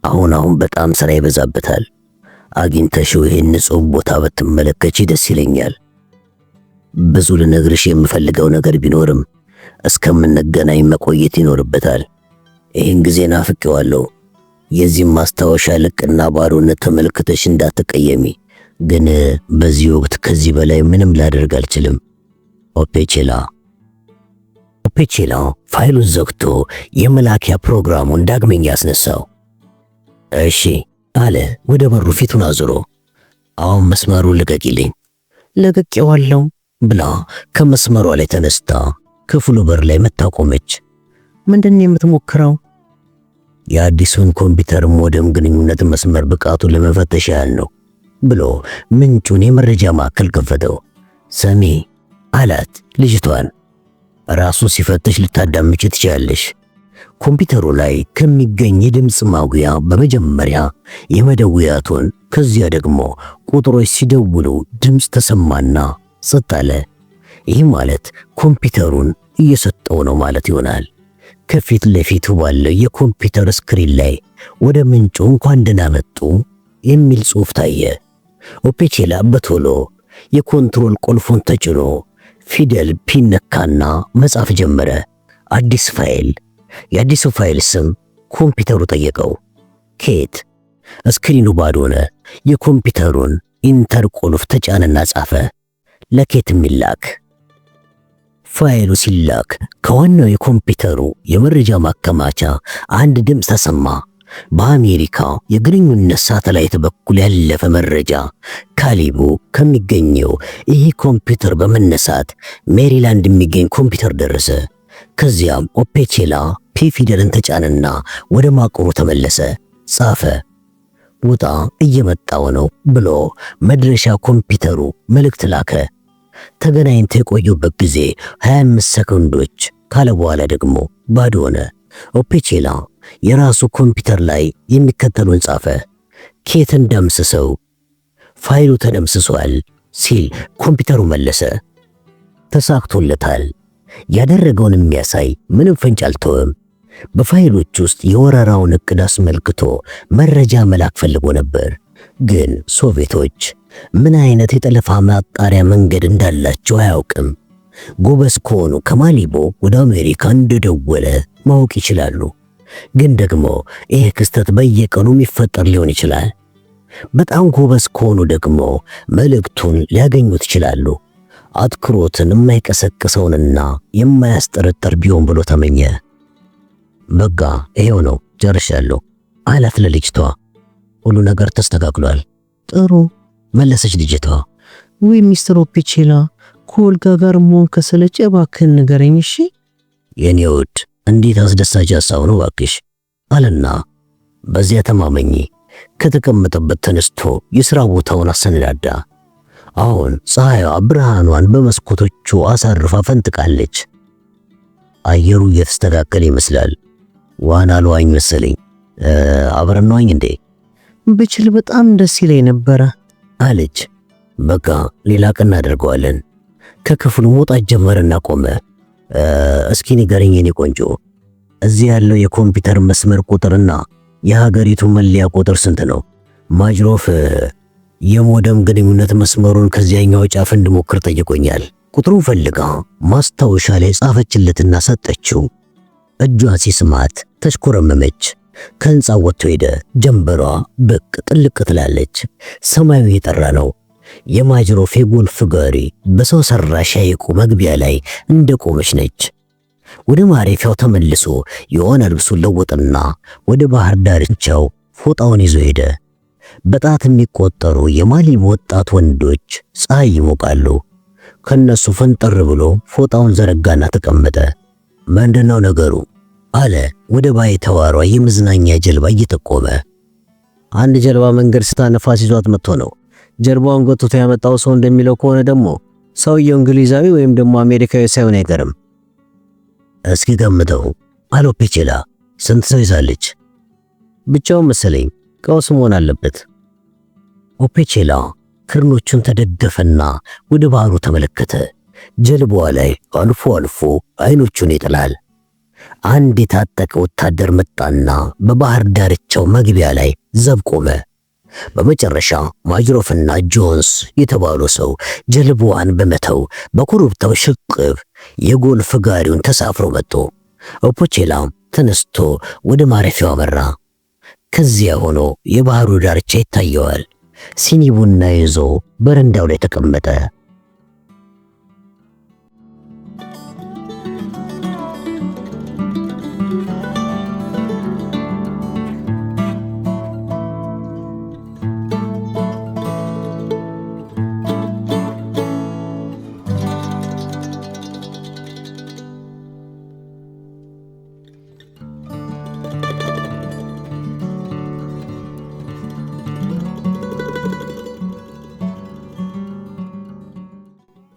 አሁን በጣም ስራ ይበዛበታል። አግኝተሽው ይህን ንጹህ ቦታ ብትመለከቺ ደስ ይለኛል። ብዙ ልነግርሽ የምፈልገው ነገር ቢኖርም እስከምንገናኝ መቆየት ይኖርበታል። ይህን ጊዜ ናፍቄዋለሁ። የዚህም ማስታወሻ ልቅና ባዶነት ተመልክተሽ እንዳትቀየሚ። ግን በዚህ ወቅት ከዚህ በላይ ምንም ላደርግ አልችልም። ኦፔቼላ ፋይሉን ዘግቶ የመላኪያ ፕሮግራሙን ዳግመኛ አስነሳው። እሺ አለ ወደ በሩ ፊቱን አዙሮ። አሁን መስመሩን ልቀቂልኝ። ለቅቄዋለሁ ብላ ከመስመሯ ላይ ተነስታ ክፍሉ በር ላይ መታቆመች። ምንድን ነው የምትሞክረው? የአዲሱን ኮምፒውተር ሞደም ግንኙነት መስመር ብቃቱን ለመፈተሽ ያህል ነው ብሎ ምንጩን የመረጃ ማዕከል ከፈተው። ሰሚ አላት ልጅቷን። ራሱን ሲፈተሽ ልታዳምጪ ትችያለሽ። ኮምፒውተሩ ላይ ከሚገኝ የድምፅ ማጉያ በመጀመሪያ የመደወያ ቶን፣ ከዚያ ደግሞ ቁጥሮች ሲደውሉ ድምፅ ተሰማና ጸጥ አለ። ይህ ማለት ኮምፒውተሩን እየሰጠው ነው ማለት ይሆናል። ከፊት ለፊቱ ባለው የኮምፒውተር ስክሪን ላይ ወደ ምንጩ እንኳን ደህና መጡ የሚል ጽሑፍ ታየ። ኦፔቼላ በቶሎ የኮንትሮል ቁልፉን ተጭኖ ፊደል ፒን ነካና መጻፍ ጀመረ። አዲስ ፋይል። የአዲሱ ፋይል ስም ኮምፒውተሩ ጠየቀው። ኬት። ስክሪኑ ባዶ ሆነ። የኮምፒውተሩን ኢንተር ቁልፍ ተጫነና ጻፈ። ለኬት የሚላክ። ፋይሉ ሲላክ ከዋናው የኮምፒውተሩ የመረጃ ማከማቻ አንድ ድምፅ ተሰማ። በአሜሪካ የግንኙነት ሳተላይት በኩል ያለፈ መረጃ ካሊቡ ከሚገኘው ይህ ኮምፒውተር በመነሳት ሜሪላንድ የሚገኝ ኮምፒውተር ደረሰ። ከዚያም ኦፔቼላ ፒ ፊደልን ተጫነና ወደ ማቆሩ ተመለሰ። ጻፈ። ውጣ እየመጣው ነው ብሎ መድረሻ ኮምፒውተሩ መልእክት ላከ። ተገናኝተው የቆዩበት ጊዜ 25 ሰከንዶች ካለ በኋላ ደግሞ ባዶ ሆነ። ኦፔቼላ የራሱ ኮምፒውተር ላይ የሚከተሉን ጻፈ። ኬትን ደምስሰው፣ ፋይሉ ተደምስሷል ሲል ኮምፒውተሩ መለሰ። ተሳክቶለታል። ያደረገውን የሚያሳይ ምንም ፍንጭ አልተወም። በፋይሎች ውስጥ የወረራውን እቅድ አስመልክቶ መረጃ መላክ ፈልጎ ነበር። ግን ሶቪየቶች ምን አይነት የጠለፋ ማጣሪያ መንገድ እንዳላቸው አያውቅም። ጎበዝ ከሆኑ ከማሊቦ ወደ አሜሪካ እንደደወለ ማወቅ ይችላሉ። ግን ደግሞ ይህ ክስተት በየቀኑ የሚፈጠር ሊሆን ይችላል። በጣም ጎበዝ ከሆኑ ደግሞ መልእክቱን ሊያገኙት ይችላሉ። አትኩሮትን የማይቀሰቅሰውንና የማያስጠረጥር ቢሆን ብሎ ተመኘ። በቃ ይሄው ነው ጨርሻለሁ አላት ለልጅቷ። ሁሉ ነገር ተስተካክሏል። ጥሩ መለሰች ልጅቷ። ወይ ሚስተር ኦፔቼላ ከኦልጋ ጋር መሆን ከሰለቸ እባክህን ንገረኝ እሺ? የኔ ውድ እንዴት አስደሳች ሐሳብ ነው እባክሽ አለና በዚያ ተማመኝ ከተቀመጠበት ተነስቶ የሥራ ቦታውን አሰነዳዳ። አሁን ፀሐይዋ ብርሃኗን በመስኮቶቹ አሳርፋ ፈንጥቃለች። አየሩ እየተስተካከለ ይመስላል። ዋና ልዋኝ መሰለኝ። አብረን እንዋኝ እንዴ? ብችል በጣም ደስ ይለኝ ነበረ አለች። በቃ ሌላ ቀን እናደርገዋለን። ከክፍሉ መውጣት ጀመረና ቆመ። እስኪ ንገረኝ የኔ ቆንጆ፣ እዚህ ያለው የኮምፒውተር መስመር ቁጥርና የሀገሪቱ መለያ ቁጥር ስንት ነው? ማጅሮፍ የሞደም ግንኙነት መስመሩን ከዚያኛው ጫፍ እንድሞክር ጠይቆኛል። ቁጥሩን ፈልጋ ማስታወሻ ላይ ጻፈችለትና ሰጠችው። እጇን ሲስማት ተሽኮረመመች። ከህንፃው ወጥቶ ሄደ። ጀንበሯ ብቅ ጥልቅ ትላለች። ሰማዩ የጠራ ነው። የማጅሮፍ የጎልፍ ጋሪ በሰው ሰራሽ ሐይቁ መግቢያ ላይ እንደቆመች ነች። ወደ ማረፊያው ተመልሶ የሆነ ልብሱን ለወጥና ወደ ባህር ዳርቻው ፎጣውን ይዞ ሄደ። በጣት የሚቆጠሩ የማሊብ ወጣት ወንዶች ፀሐይ ይሞቃሉ። ከነሱ ፈንጠር ብሎ ፎጣውን ዘረጋና ተቀመጠ። ምንድነው ነገሩ አለ ወደ ባይተዋሯ የመዝናኛ ጀልባ እየጠቆመ። አንድ ጀልባ መንገድ ስታ ነፋስ ይዟት መጥቶ ነው። ጀልባውን ጎትቶ ያመጣው ሰው እንደሚለው ከሆነ ደግሞ ሰውየው እንግሊዛዊ ወይም ደግሞ አሜሪካዊ ሳይሆን አይቀርም። እስኪ ገምተው አለ ኦፔቼላ። ስንት ሰው ይዛለች? ብቻውን መሰለኝ። ቀውስ መሆን አለበት። ኦፔቼላ ክርኖቹን ተደገፈና ወደ ባህሩ ተመለከተ። ጀልባዋ ላይ አልፎ አልፎ አይኖቹን ይጥላል። አንድ የታጠቀ ወታደር መጣና በባህር ዳርቻው መግቢያ ላይ ዘብ ቆመ። በመጨረሻ ማጅሮፍና ጆንስ የተባሉ ሰው ጀልባዋን በመተው በኮረብታው ሽቅብ የጎልፍ ጋሪውን ተሳፍሮ መጡ። ኦፔቼላ ተነስቶ ወደ ማረፊያው አመራ። ከዚያ ሆኖ የባህሩ ዳርቻ ይታየዋል። ሲኒ ቡና ይዞ በረንዳው ላይ ተቀመጠ።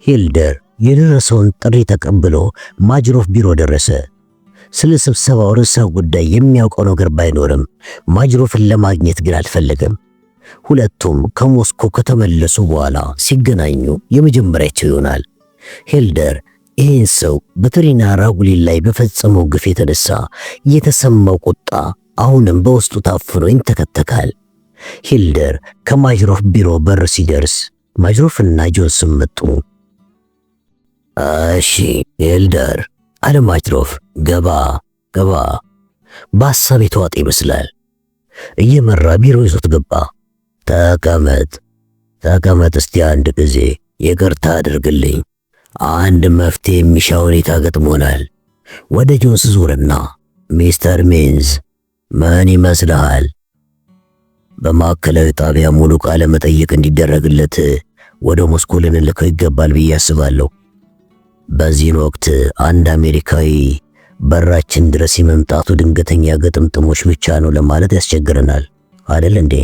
ሂልደር የደረሰውን ጥሪ ተቀብሎ ማጅሮፍ ቢሮ ደረሰ። ስለ ስብሰባው ርዕሰ ጉዳይ የሚያውቀው ነገር ባይኖርም ማጅሮፍን ለማግኘት ግን አልፈለገም። ሁለቱም ከሞስኮ ከተመለሱ በኋላ ሲገናኙ የመጀመሪያቸው ይሆናል። ሂልደር ይህን ሰው በትሪና ራጉሊን ላይ በፈጸመው ግፍ የተነሳ የተሰማው ቁጣ አሁንም በውስጡ ታፍኖ ይንተከተካል። ሂልደር ከማጅሮፍ ቢሮ በር ሲደርስ ማጅሮፍና ጆንስን መጡ። እሺ ሂልደር አለ ማጅሮፍ። ገባ በሐሳብ የተዋጠ ይመስላል። እየመራ ቢሮ ይዞት ገባ። ተቀመጥ እስቲ አንድ ጊዜ ይቅርታ አድርግልኝ። አንድ መፍትሄ የሚሻ ሁኔታ ገጥሞናል። ወደ ጆንስ ዞርና ሚስተር ሜንዝ ምን ይመስልሃል? በማዕከላዊ ጣቢያ ሙሉ ቃለ መጠይቅ እንዲደረግለት ወደ ሞስኮ ልንልከው ይገባል ብዬ አስባለሁ። በዚህን ወቅት አንድ አሜሪካዊ በራችን ድረስ የመምጣቱ ድንገተኛ ግጥምጥሞች ብቻ ነው ለማለት ያስቸግረናል አይደል እንዴ?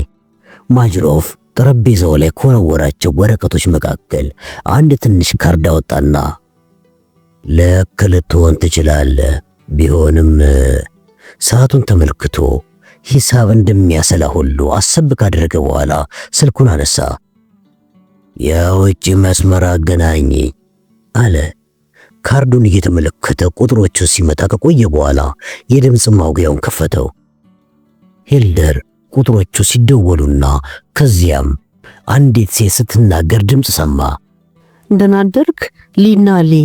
ማጅሮፍ ጠረጴዛው ላይ ከወረወራቸው ወረቀቶች መካከል አንድ ትንሽ ካርድ አወጣና ልክ ልትሆን ትችላለህ፣ ቢሆንም ሰዓቱን ተመልክቶ ሂሳብ እንደሚያሰላ ሁሉ አሰብ ካደረገ በኋላ ስልኩን አነሳ። የውጭ መስመር አገናኝ አለ። ካርዱን እየተመለከተ ቁጥሮቹን ሲመጣ ከቆየ በኋላ የድምፅ ማጉያውን ከፈተው። ሂልደር ቁጥሮቹ ሲደወሉና ከዚያም አንዲት ሴት ስትናገር ድምፅ ሰማ። ደህና አደርክ ሊና ሊ።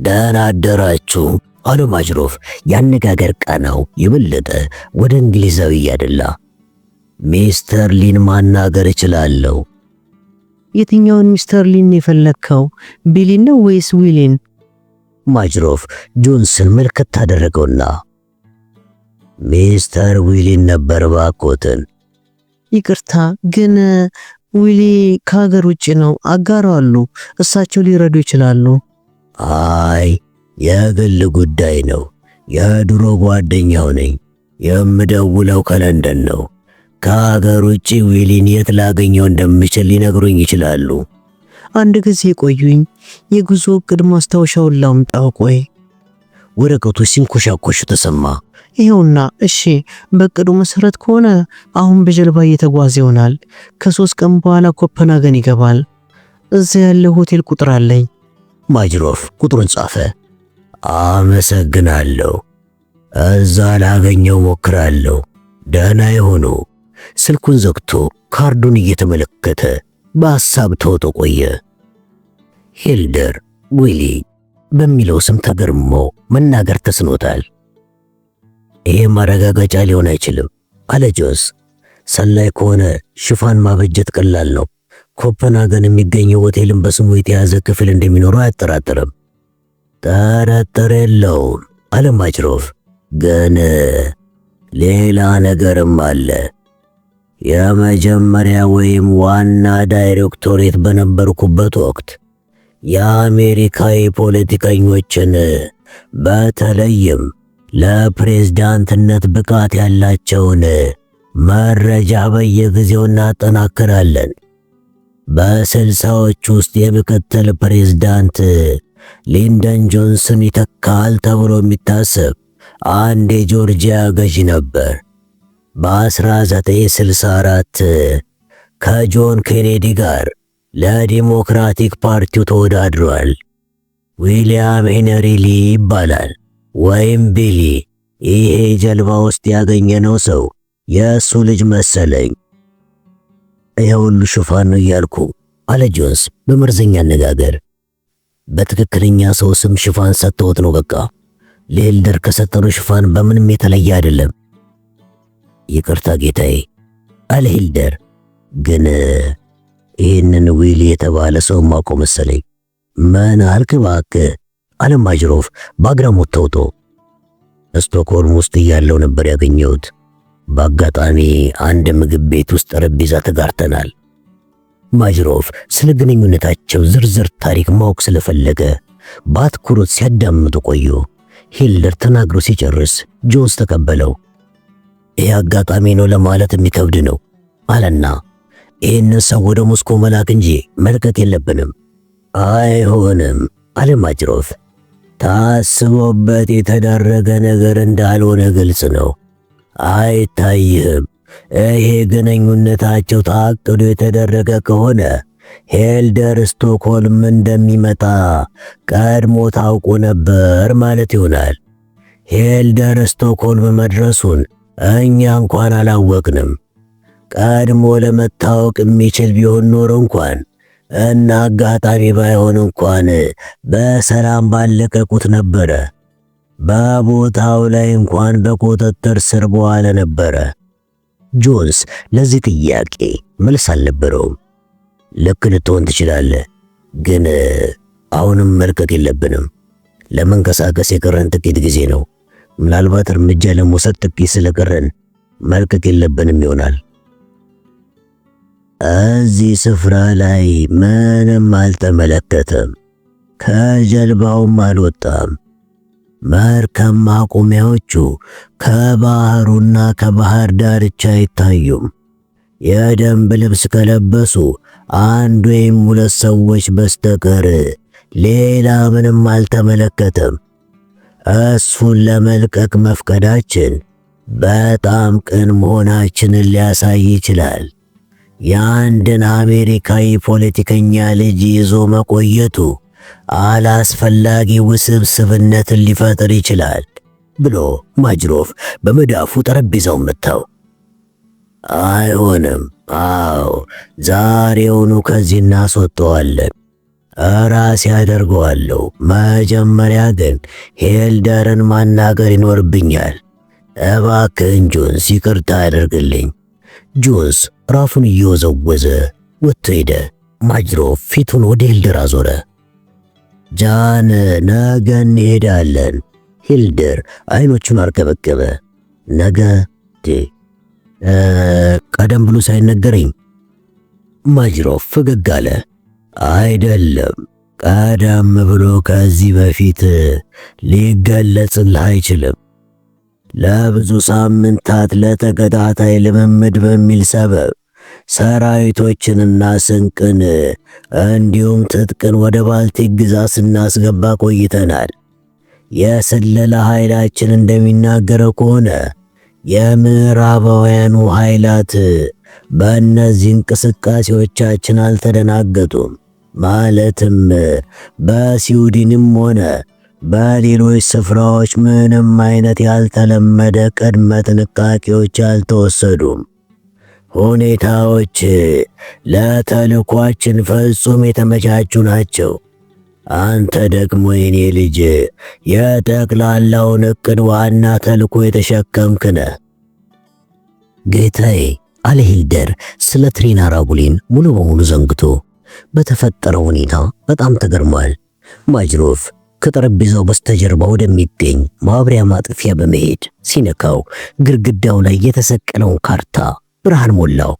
ደህና አደራችሁ አለ ማጅሮፍ። ያነጋገር ቃናው የበለጠ ወደ እንግሊዛዊ ያደላ። ሚስተር ሊን ማናገር እችላለሁ? የትኛውን ሚስተር ሊን የፈለግከው? ቢሊን ነው ወይስ ዊሊን? ማጅሮፍ ጆንስን መልከት አደረገውና ሚስተር ዊሊን ነበር ባኮትን። ይቅርታ ግን ዊሊ ከሀገር ውጭ ነው፣ አጋሩ አሉ፣ እሳቸው ሊረዱ ይችላሉ። አይ የግል ጉዳይ ነው። የድሮ ጓደኛው ነኝ። የምደውለው ከለንደን ነው። ከሀገር ውጭ ዊሊን የት ላገኘው እንደምችል ሊነግሩኝ ይችላሉ። አንድ ጊዜ ቆዩኝ፣ የጉዞ እቅድ ማስታወሻውን ላምጣው። ቆይ ወረቀቶች ሲንኮሻኮሹ ተሰማ። ይኸውና። እሺ በእቅዱ መሰረት ከሆነ አሁን በጀልባ እየተጓዘ ይሆናል። ከ3 ቀን በኋላ ኮፐንሃገን ይገባል። እዛ ያለ ሆቴል ቁጥር አለኝ። ማጅሮፍ ቁጥሩን ጻፈ። አመሰግናለሁ። እዛ ላገኘው ሞክራለሁ። ደህና ይሁኑ። ስልኩን ዘግቶ ካርዱን እየተመለከተ በሐሳብ ተውጦ ቆየ። ሂልደር ዊሊ በሚለው ስም ተገርሞ መናገር ተስኖታል። ይሄ ማረጋገጫ ሊሆን አይችልም አለ ጆንስ። ሰላይ ከሆነ ሽፋን ማበጀት ቀላል ነው። ኮፐንሃገን የሚገኘው ሆቴልን በስሙ የተያዘ ክፍል እንደሚኖረው አያጠራጥርም። ጠረጠር የለውም አለ ማጅሮፍ። ግን ሌላ ነገርም አለ። የመጀመሪያ ወይም ዋና ዳይሬክቶሬት በነበርኩበት ወቅት የአሜሪካዊ ፖለቲከኞችን በተለይም ለፕሬዝዳንትነት ብቃት ያላቸውን መረጃ በየጊዜው እናጠናክራለን። በ60ዎቹ ውስጥ የምክትል ፕሬዝዳንት ሊንደን ጆንሰን ይተካል ተብሎ የሚታሰብ አንድ የጆርጂያ ገዢ ነበር። በ1964 ከጆን ኬኔዲ ጋር ለዲሞክራቲክ ፓርቲው ተወዳድሯል። ዊሊያም ሄነሪ ሊ ይባላል ወይም ቢሊ። ይሄ ጀልባ ውስጥ ያገኘነው ሰው የእሱ ልጅ መሰለኝ። ይሄውሉ ሽፋን ነው እያልኩ አለ ጆንስ በመርዘኛ አነጋገር። በትክክለኛ ሰው ስም ሽፋን ሰጥተውት ነው በቃ። ለሂልደር ከሰጠነው ሽፋን በምንም የተለየ አይደለም። ይቅርታ ጌታዬ አለ ሂልደር። ግን ይህንን ዊሊ የተባለ ሰው ማውቀው መሰለኝ። ምን አልክ እባክህ? አለ ማጅሮፍ በአግራሞት ተውጦ። ስቶክሆልም ውስጥ እያለው ነበር ያገኘሁት። በአጋጣሚ አንድ ምግብ ቤት ውስጥ ጠረጴዛ ተጋርተናል። ማጅሮፍ ስለ ግንኙነታቸው ዝርዝር ታሪክ ማወቅ ስለፈለገ በአትኩሮት ሲያዳምጡ ቆዩ። ሂልደር ተናግሮ ሲጨርስ ጆንስ ተቀበለው። ይህ አጋጣሚ ነው ለማለት የሚከብድ ነው አለና ይህንን ሰው ወደ ሞስኮ መላክ እንጂ መልቀቅ የለብንም። አይሆንም አለ ማጅሮፍ። ታስቦበት የተደረገ ነገር እንዳልሆነ ግልጽ ነው። አይታይህም? ይሄ ግንኙነታቸው ታቅዶ የተደረገ ከሆነ ሂልደር ስቶክሆልም እንደሚመጣ ቀድሞ ታውቆ ነበር ማለት ይሆናል። ሂልደር ስቶክሆልም መድረሱን እኛ እንኳን አላወቅንም። ቀድሞ ለመታወቅ የሚችል ቢሆን ኖሮ እንኳን እና አጋጣሚ ባይሆን እንኳን በሰላም ባለቀቁት ነበረ። በቦታው ላይ እንኳን በቁጥጥር ስር በዋለ ነበረ። ጆንስ ለዚህ ጥያቄ መልስ አልነበረውም። ልክ ልትሆን ትችላለህ፣ ግን አሁንም መልቀቅ የለብንም። ለመንቀሳቀስ የቀረን ጥቂት ጊዜ ነው። ምናልባት እርምጃ ለመውሰድ ጥቂት ስለቀረን መልቀቅ የለብንም ይሆናል። እዚህ ስፍራ ላይ ምንም አልተመለከተም። ከጀልባውም አልወጣም። መርከብ ማቆሚያዎቹ ከባህሩና ከባህር ዳርቻ አይታዩም። የደንብ ልብስ ከለበሱ አንድ ወይም ሁለት ሰዎች በስተቀር ሌላ ምንም አልተመለከተም። እሱን ለመልቀቅ መፍቀዳችን በጣም ቅን መሆናችንን ሊያሳይ ይችላል። የአንድን አሜሪካዊ ፖለቲከኛ ልጅ ይዞ መቆየቱ አላስፈላጊ ውስብስብነትን ሊፈጥር ይችላል ብሎ ማጅሮፍ በመዳፉ ጠረጴዛውን መታው። አይሆንም። አዎ ዛሬውኑ ከዚህ እናስወጣዋለን። ራሴ ያደርገዋለሁ። መጀመሪያ ግን ሂልደርን ማናገር ይኖርብኛል። እባክህን ጆንስ ይቅርታ ያደርግልኝ። ጆንስ ራሱን እየወዘወዘ ወጥቶ ሄደ። ማጅሮፍ ፊቱን ወደ ሂልደር አዞረ። ጃን ነገ እንሄዳለን። ሂልደር አይኖቹን አርከበከበ። ነገ ቀደም ብሎ ሳይነገረኝ? ማጅሮፍ ፈገግ አለ። አይደለም፣ ቀደም ብሎ ከዚህ በፊት ሊገለጽልህ አይችልም። ለብዙ ሳምንታት ለተከታታይ ልምምድ በሚል ሰበብ ሰራዊቶችንና ስንቅን እንዲሁም ትጥቅን ወደ ባልቲክ ግዛት ስናስገባ ቆይተናል። የስለላ ኃይላችን እንደሚናገረው ከሆነ የምዕራባውያኑ ኃይላት በእነዚህ እንቅስቃሴዎቻችን አልተደናገጡም። ማለትም በስዊድንም ሆነ በሌሎች ስፍራዎች ምንም አይነት ያልተለመደ ቅድመ ጥንቃቄዎች አልተወሰዱም። ሁኔታዎች ለተልኳችን ፍጹም የተመቻቹ ናቸው። አንተ ደግሞ የኔ ልጅ የጠቅላላውን ዕቅድ ዋና ተልኮ የተሸከምክ ነህ። ጌታዬ አለ ሂልደር ስለ ትሪና ራጉሊን ሙሉ በሙሉ ዘንግቶ። በተፈጠረው ሁኔታ በጣም ተገርሟል። ማጅሮፍ ከጠረጴዛው በስተጀርባ ወደሚገኝ ማብሪያ ማጥፊያ በመሄድ ሲነካው ግድግዳው ላይ የተሰቀለውን ካርታ ብርሃን ሞላው።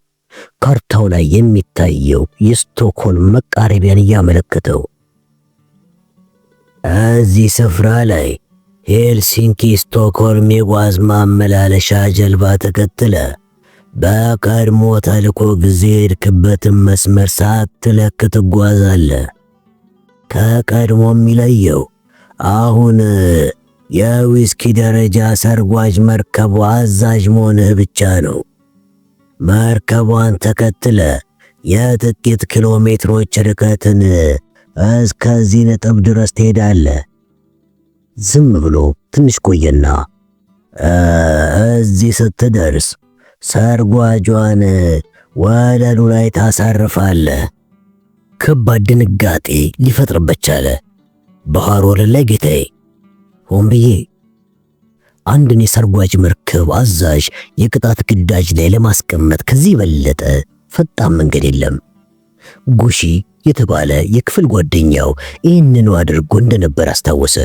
ካርታው ላይ የሚታየው የስቶክሆልም መቃረቢያን እያመለከተው እዚህ ስፍራ ላይ ሄልሲንኪ ስቶክሆልም የጓዝ ማመላለሻ ጀልባ ተከትለ በቀድሞ ተልኮ ጊዜ የሄድክበትን መስመር ሳትለቅ ትጓዛለህ። ከቀድሞ የሚለየው አሁን የዊስኪ ደረጃ ሰርጓጅ መርከቧ አዛዥ መሆንህ ብቻ ነው። መርከቧን ተከትለ የጥቂት ኪሎ ሜትሮች ርቀትን እስከዚህ ነጥብ ድረስ ትሄዳለህ። ዝም ብሎ ትንሽ ቆየና እዚህ ስትደርስ ሰርጓጇን ወለሉ ላይ ታሳርፋለህ። ከባድ ድንጋጤ ሊፈጥርበት ቻለ። ባህር ወለል ላይ ጌታዬ? ሆን ብዬ አንድን የሰርጓጅ መርከብ አዛዥ የቅጣት ግዳጅ ላይ ለማስቀመጥ ከዚህ በለጠ ፈጣን መንገድ የለም። ጉሺ የተባለ የክፍል ጓደኛው ይህንኑ አድርጎ እንደነበር አስታወሰ።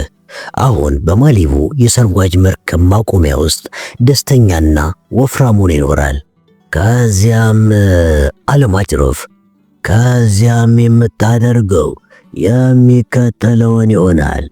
አሁን በማሊቡ የሰርጓጅ መርከብ ማቆሚያ ውስጥ ደስተኛና ወፍራም ሆኖ ይኖራል። ከዚያም አለማጅሮፍ ከዚያም የምታደርገው የሚከተለውን ይሆናል።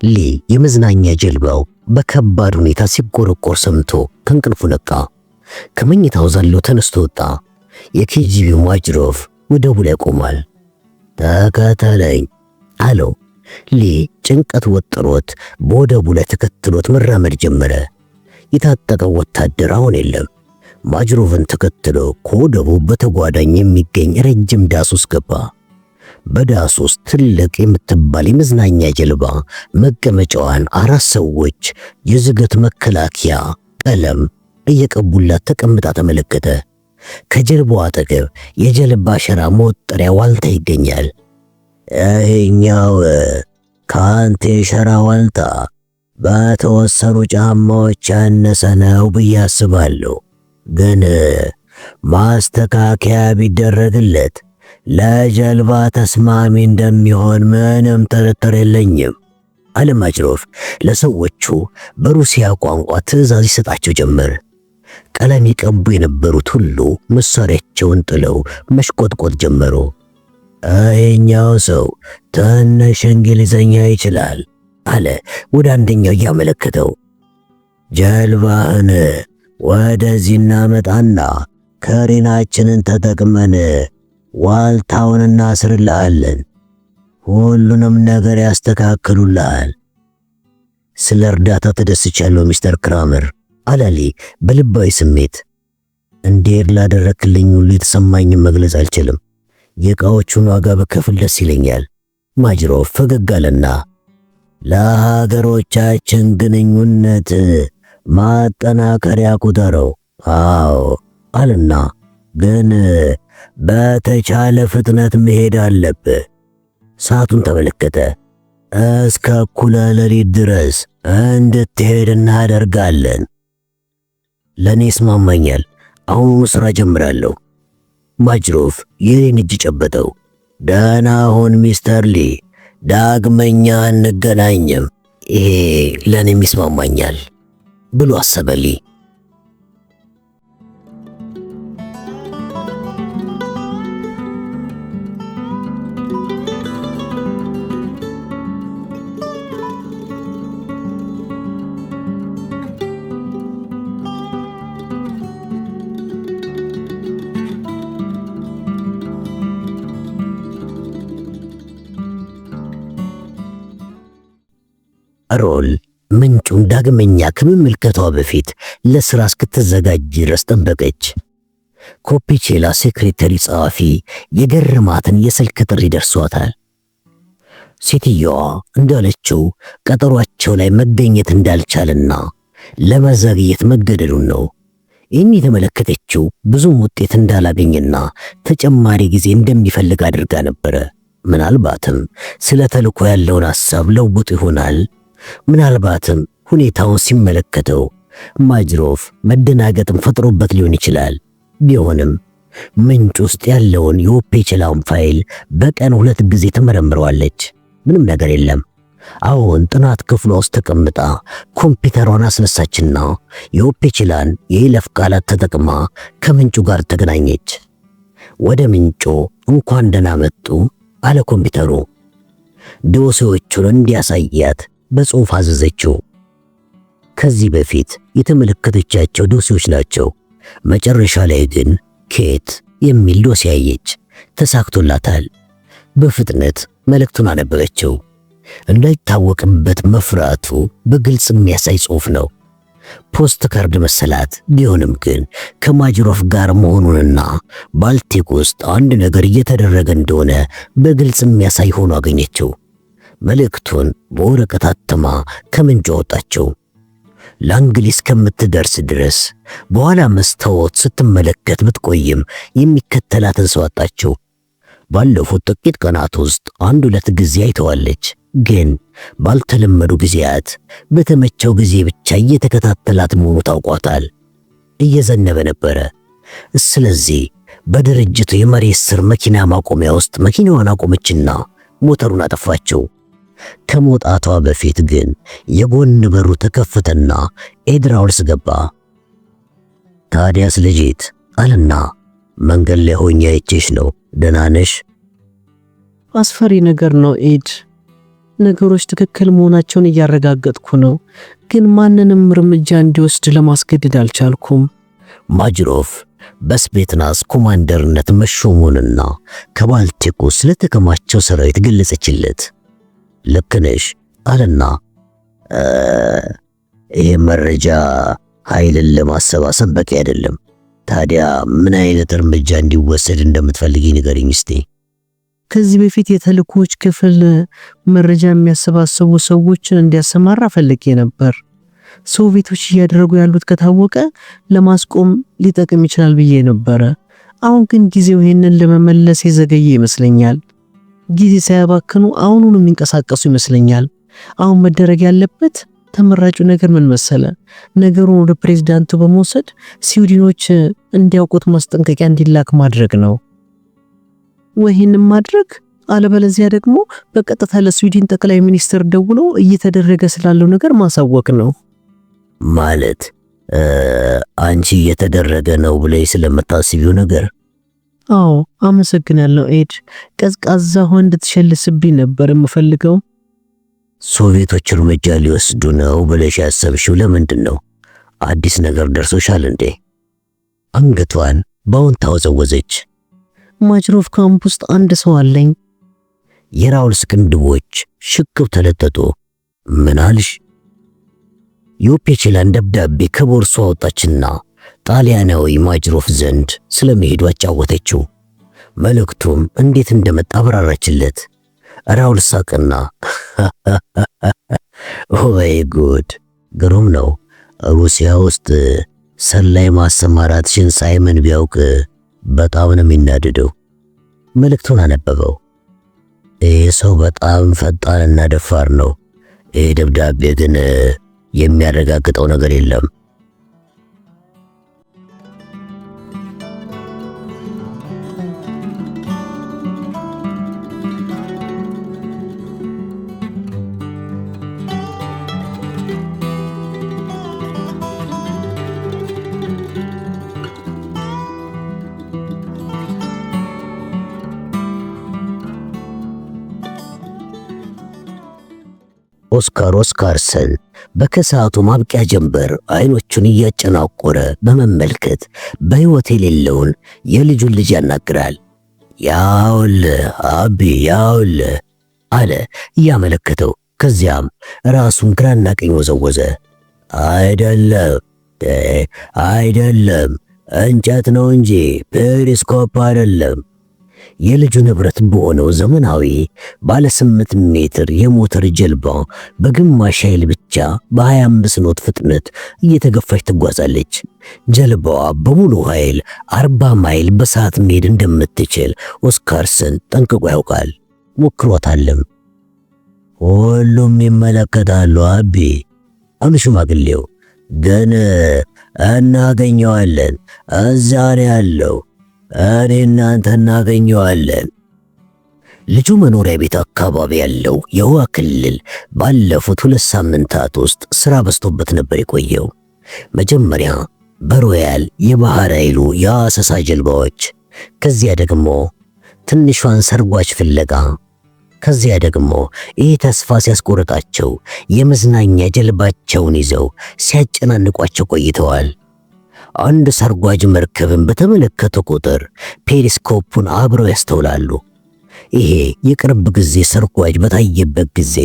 ሊ የመዝናኛ ጀልባው በከባድ ሁኔታ ሲቆረቆር ሰምቶ ከእንቅልፉ ነቃ። ከመኝታው ዘሎ ተነስቶ ወጣ። የኬጂቢው ማጅሮፍ ወደቡ ላይ ቆሟል። ተከተለኝ አለው። ሊ ጭንቀት ወጥሮት በወደቡ ላይ ተከትሎት መራመድ ጀመረ። የታጠቀው ወታደር አሁን የለም። ማጅሮፍን ተከትሎ ከወደቡ በተጓዳኝ የሚገኝ ረጅም ዳስ ውስጥ ገባ። በዳስ ውስጥ ትልቅ የምትባል የመዝናኛ ጀልባ መቀመጫዋን 4 ሰዎች የዝገት መከላከያ ቀለም እየቀቡላት ተቀምጣ ተመለከተ። ከጀልባዋ አጠገብ የጀልባ ሸራ መወጠሪያ ዋልታ ይገኛል። ይሄኛው ከአንተ የሸራ ዋልታ በተወሰኑ ጫማዎች ያነሰ ነው ብዬ አስባለሁ፣ ግን ማስተካከያ ቢደረግለት ለጀልባ ተስማሚ እንደሚሆን ምንም ጥርጥር የለኝም አለ ማጅሮፍ። ለሰዎቹ በሩሲያ ቋንቋ ትዕዛዝ ይሰጣቸው ጀመር። ቀለም ይቀቡ የነበሩት ሁሉ መሳሪያቸውን ጥለው መሽቆጥቆጥ ጀመሩ። ይሄኛው ሰው ትንሽ እንግሊዘኛ ይችላል አለ ወደ አንደኛው እያመለከተው። ጀልባህን ወደዚህ እናመጣና ከሬናችንን ተጠቅመን ዋልታውን እናስርልሃለን፣ ሁሉንም ነገር ያስተካክሉልሃል። ስለ እርዳታ ተደስቻለሁ ሚስተር ክራመር አለ ሊ በልባዊ ስሜት። እንዴት ላደረክልኝ ሁሉ የተሰማኝን መግለጽ አልችልም። የዕቃዎቹን ዋጋ በከፍል ደስ ይለኛል። ማጅሮፍ ፈገግ አለና ለሀገሮቻችን ግንኙነት ማጠናከሪያ ቁጠረው። አዎ አለና ግን በተቻለ ፍጥነት መሄድ አለብህ። ሰዓቱን ተመለከተ። እስከ እኩለ ሌሊት ድረስ እንድትሄድ እናደርጋለን። ለኔ ይስማማኛል። አሁን ስራ ጀምራለሁ። ማጅሮፍ የኔን እጅ ጨበጠው። ደህና ሁን ሚስተር ሊ፣ ዳግመኛ እንገናኝም። ይሄ ለኔም ይስማማኛል ብሎ አሰበ ሊ። ሮል ምንጩን ዳግመኛ ከመመልከቷ በፊት ለስራ እስክትዘጋጅ ድረስ ጠበቀች። ኮፒቼላ ሴክሬተሪ ጸሐፊ የገረማትን የስልክ ጥሪ ደርሷታል። ሴትየዋ እንዳለችው ቀጠሯቸው ላይ መገኘት እንዳልቻለና ለመዘግየት መገደዱን ነው። ይህን የተመለከተችው ብዙም ውጤት እንዳላገኘና ተጨማሪ ጊዜ እንደሚፈልግ አድርጋ ነበረ። ምናልባትም ስለ ተልኮ ያለውን ሐሳብ ለውጥ ይሆናል። ምናልባትም ሁኔታውን ሲመለከተው ማጅሮፍ መደናገጥም ፈጥሮበት ሊሆን ይችላል። ቢሆንም ምንጭ ውስጥ ያለውን የኦፔቼላን ፋይል በቀን 2 ጊዜ ተመረምረዋለች። ምንም ነገር የለም። አሁን ጥናት ክፍሏ ውስጥ ተቀምጣ ኮምፒውተሯን አስነሳችና የኦፔቼላን የይለፍ ቃላት ተጠቅማ ከምንጩ ጋር ተገናኘች። ወደ ምንጩ እንኳን ደህና መጡ አለ ኮምፒውተሩ። ዶሴዎቹን እንዲያሳያት በጽሑፍ አዘዘችው። ከዚህ በፊት የተመለከተቻቸው ዶሴዎች ናቸው። መጨረሻ ላይ ግን ኬት የሚል ዶሴ አየች። ተሳክቶላታል። በፍጥነት መልእክቱን አነበበችው። እንዳይታወቅበት መፍራቱ በግልጽ የሚያሳይ ጽሑፍ ነው። ፖስት ካርድ መሰላት። ቢሆንም ግን ከማጅሮፍ ጋር መሆኑንና ባልቲክ ውስጥ አንድ ነገር እየተደረገ እንደሆነ በግልጽ የሚያሳይ ሆኖ አገኘችው። መልእክቱን በወረቀት አትማ ከምንጭ ወጣቸው። ላንግሊ እስከምትደርስ ድረስ በኋላ መስታወት ስትመለከት ብትቆይም የሚከተላትን ሰው አጣቸው። ባለፉት ጥቂት ቀናት ውስጥ 1-2 ጊዜ አይተዋለች። ግን ባልተለመዱ ጊዜያት በተመቸው ጊዜ ብቻ እየተከታተላት መሆኑ ታውቋታል። እየዘነበ ነበረ። ስለዚህ በድርጅቱ የመሬት ስር መኪና ማቆሚያ ውስጥ መኪናዋን አቆመችና ሞተሩን አጠፋቸው። ከመውጣቷ በፊት ግን የጎን በሩ ተከፈተና ኤድራውልስ ገባ። ታዲያስ ልጅት አለና መንገድ ላይ ሆኜ አይቼሽ ነው፣ ደህና ነሽ? አስፈሪ ነገር ነው ኤድ። ነገሮች ትክክል መሆናቸውን እያረጋገጥኩ ነው፣ ግን ማንንም እርምጃ እንዲወስድ ለማስገደድ አልቻልኩም። ማጅሮፍ በስፔትናስ ኮማንደርነት መሾሙንና ከባልቲኩ ስለተከማቸው ሰራዊት ገለጸችለት። ልክ ነሽ አለና ይሄ መረጃ ኃይልን ለማሰባሰብ በቂ አይደለም። ታዲያ ምን አይነት እርምጃ እንዲወሰድ እንደምትፈልጊ ንገሪኝ እስቲ። ከዚህ በፊት የተልእኮች ክፍል መረጃ የሚያሰባስቡ ሰዎችን እንዲያሰማራ ፈልጌ ነበር። ሶቪየቶች እያደረጉ ያሉት ከታወቀ ለማስቆም ሊጠቅም ይችላል ብዬ ነበረ። አሁን ግን ጊዜው ይሄንን ለመመለስ የዘገየ ይመስለኛል። ጊዜ ሳያባክኑ አሁኑን የሚንቀሳቀሱ ይመስለኛል። አሁን መደረግ ያለበት ተመራጩ ነገር ምን መሰለ? ነገሩን ወደ ፕሬዝዳንቱ በመውሰድ ስዊድኖች እንዲያውቁት ማስጠንቀቂያ እንዲላክ ማድረግ ነው። ወይንም ማድረግ አለበለዚያ ደግሞ በቀጥታ ለስዊድን ጠቅላይ ሚኒስትር ደውሎ እየተደረገ ስላለው ነገር ማሳወቅ ነው። ማለት አንቺ እየተደረገ ነው ብለሽ ስለምታስቢው ነገር? አዎ አመሰግናለሁ ኤድ። ቀዝቃዛ ውሃ እንድትሸልስብኝ ነበር የምፈልገው። ሶቪየቶች እርምጃ ሊወስዱ ነው ብለሽ ያሰብሽው ለምንድን ነው? አዲስ ነገር ደርሶሻል እንዴ? አንገቷን በአዎንታ ወዘወዘች። ማጅሮፍ ካምፕ ውስጥ አንድ ሰው አለኝ። የራውልስ ቅንድቦች ሽክብ ተለጠጡ። ምን አልሽ? የፔችላን ደብዳቤ ከቦርሷ አወጣችና ጣሊያናዊ ማጅሮፍ ዘንድ ስለመሄዱ አጫወተችው። መልእክቱም እንዴት እንደመጣ አብራራችለት። ራውል ሳቅና ወይ ጉድ፣ ግሩም ነው። ሩሲያ ውስጥ ሰላይ ማሰማራትሽን ሳይመን ቢያውቅ በጣም ነው የሚናደደው። መልእክቱን አነበበው። ይህ ሰው በጣም ፈጣንና ደፋር ነው። ይህ ደብዳቤ ግን የሚያረጋግጠው ነገር የለም። ኦስካር ኦስካርሰን በከሰዓቱ ማብቂያ ጀንበር አይኖቹን እያጨናቆረ በመመልከት በሕይወት የሌለውን የልጁን ልጅ ያናግራል። ያውልህ አቢ ያውልህ አለ እያመለከተው። ከዚያም ራሱን ግራና ቀኝ ወዘወዘ። አይደለም እንጨት ነው እንጂ ፔሪስኮፕ አይደለም። የልጁ ንብረት በሆነው ዘመናዊ ባለ 8 ሜትር የሞተር ጀልባ በግማሽ ኃይል ብቻ በ25 ኖት ፍጥነት እየተገፋች ትጓዛለች። ጀልባዋ በሙሉ ኃይል 40 ማይል በሰዓት መሄድ እንደምትችል ኦስካርሰን ጠንቅቆ ያውቃል፣ ሞክሯታልም። ሁሉም ይመለከታሉ አቢ አሉ ሽማግሌው። ግን እናገኘዋለን፣ እዛ ነው ያለው። እኔ እናንተ እናገኘዋለን። ልጁ መኖሪያ ቤት አካባቢ ያለው የውሃ ክልል ባለፉት 2 ሳምንታት ውስጥ ስራ በዝቶበት ነበር የቆየው። መጀመሪያ በሮያል የባህር ኃይሉ የአሰሳ ጀልባዎች፣ ከዚያ ደግሞ ትንሿን ሰርጓጅ ፍለጋ፣ ከዚያ ደግሞ ይህ ተስፋ ሲያስቆርጣቸው የመዝናኛ ጀልባቸውን ይዘው ሲያጨናንቋቸው ቆይተዋል። አንድ ሰርጓጅ መርከብን በተመለከተ ቁጥር ፔሪስኮፑን አብረው ያስተውላሉ። ይሄ የቅርብ ጊዜ ሰርጓጅ በታየበት ጊዜ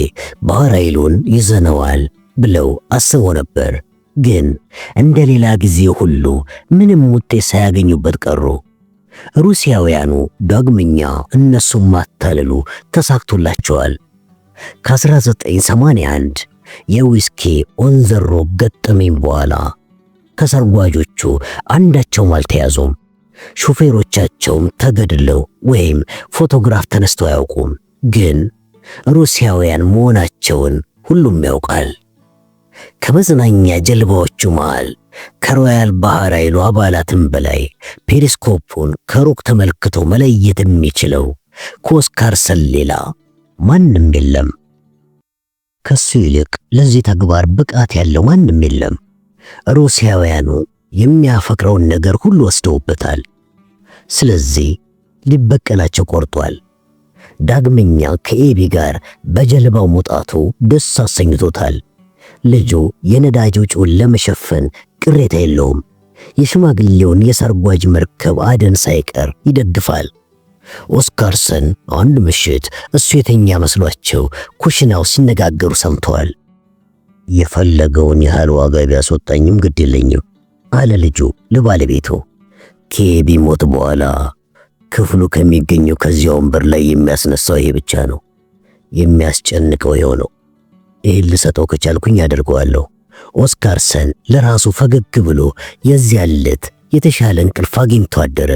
ባህር ኃይሉን ይዘነዋል ብለው አስበው ነበር። ግን እንደ ሌላ ጊዜ ሁሉ ምንም ውጤት ሳያገኙበት ቀሩ። ሩሲያውያኑ ዳግመኛ እነሱን ማታለሉ ተሳክቶላቸዋል። ከ1981 የዊስኪ ኦን ዘ ሮክ ገጠመኝ በኋላ ከሰርጓጆቹ አንዳቸውም አልተያዙም። ሹፌሮቻቸውም ተገድለው ወይም ፎቶግራፍ ተነስተው አያውቁም። ግን ሩሲያውያን መሆናቸውን ሁሉም ያውቃል። ከመዝናኛ ጀልባዎቹ መሃል ከሮያል ባህር ኃይሉ አባላትም በላይ ፔሪስኮፑን ከሩቅ ተመልክቶ መለየት የሚችለው ከኦስካርሰን ሌላ ማንም የለም። ከሱ ይልቅ ለዚህ ተግባር ብቃት ያለው ማንም የለም። ሩሲያውያኑ የሚያፈቅረውን ነገር ሁሉ ወስደውበታል። ስለዚህ ሊበቀላቸው ቆርጧል። ዳግመኛ ከኤቢ ጋር በጀልባው መውጣቱ ደስ አሰኝቶታል። ልጁ የነዳጅ ወጪውን ለመሸፈን ቅሬታ የለውም። የሽማግሌውን የሰርጓጅ መርከብ አደን ሳይቀር ይደግፋል። ኦስካርሰን አንድ ምሽት እሱ የተኛ መስሏቸው ኩሽናው ሲነጋገሩ ሰምተዋል። የፈለገውን ያህል ዋጋ ቢያስወጣኝም ግድ የለኝም አለ ልጁ ለባለቤቱ። ከኤቢ ሞት በኋላ ክፍሉ ከሚገኘው ከዚያ ወንበር ላይ የሚያስነሳው ይሄ ብቻ ነው። የሚያስጨንቀው ይኸው ነው። ይህን ልሰጠው ከቻልኩኝ አደርገዋለሁ። ኦስካርሰን ለራሱ ፈገግ ብሎ የዚያን ዕለት የተሻለ እንቅልፍ አግኝቶ አደረ።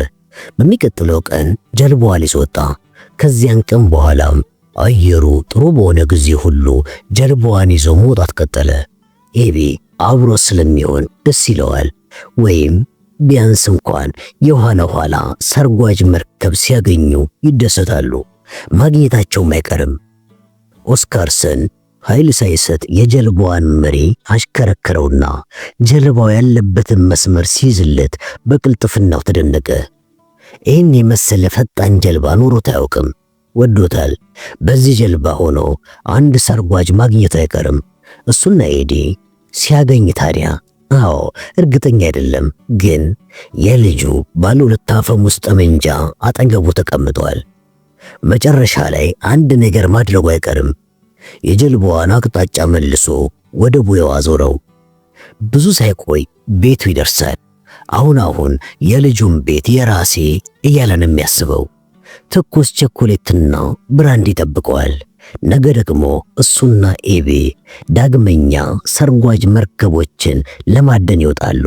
በሚቀጥለው ቀን ጀልባዋ ሊዝ ወጣ። ከዚያን ቀን በኋላም አየሩ ጥሩ በሆነ ጊዜ ሁሉ ጀልባዋን ይዞ መውጣት ቀጠለ። ኤቢ አብሮ ስለሚሆን ደስ ይለዋል። ወይም ቢያንስ እንኳን የኋላ ኋላ ሰርጓጅ መርከብ ሲያገኙ ይደሰታሉ። ማግኘታቸውም አይቀርም። ኦስካርሰን ኃይል ሳይሰጥ የጀልባዋን መሪ አሽከረከረውና ጀልባው ያለበትን መስመር ሲይዝለት በቅልጥፍናው ተደነቀ። ይህን የመሰለ ፈጣን ጀልባ ኖሮት አያውቅም። ወዶታል። በዚህ ጀልባ ሆኖ አንድ ሰርጓጅ ማግኘቱ አይቀርም። እሱና ኤዲ ሲያገኝ ታዲያ አዎ እርግጠኛ አይደለም፣ ግን የልጁ ባለ ሁለት አፈሙዝ ጠመንጃ አጠገቡ ተቀምጧል። መጨረሻ ላይ አንድ ነገር ማድረጉ አይቀርም። የጀልባዋን አቅጣጫ መልሶ ወደ ቡያው አዞረው። ብዙ ሳይቆይ ቤቱ ይደርሳል። አሁን የልጁን ቤት የራሴ እያለ ነው የሚያስበው። ትኩስ ቸኮሌትና ብራንዲ ይጠብቀዋል። ነገ ደግሞ እሱና ኤቢ ዳግመኛ ሰርጓጅ መርከቦችን ለማደን ይወጣሉ።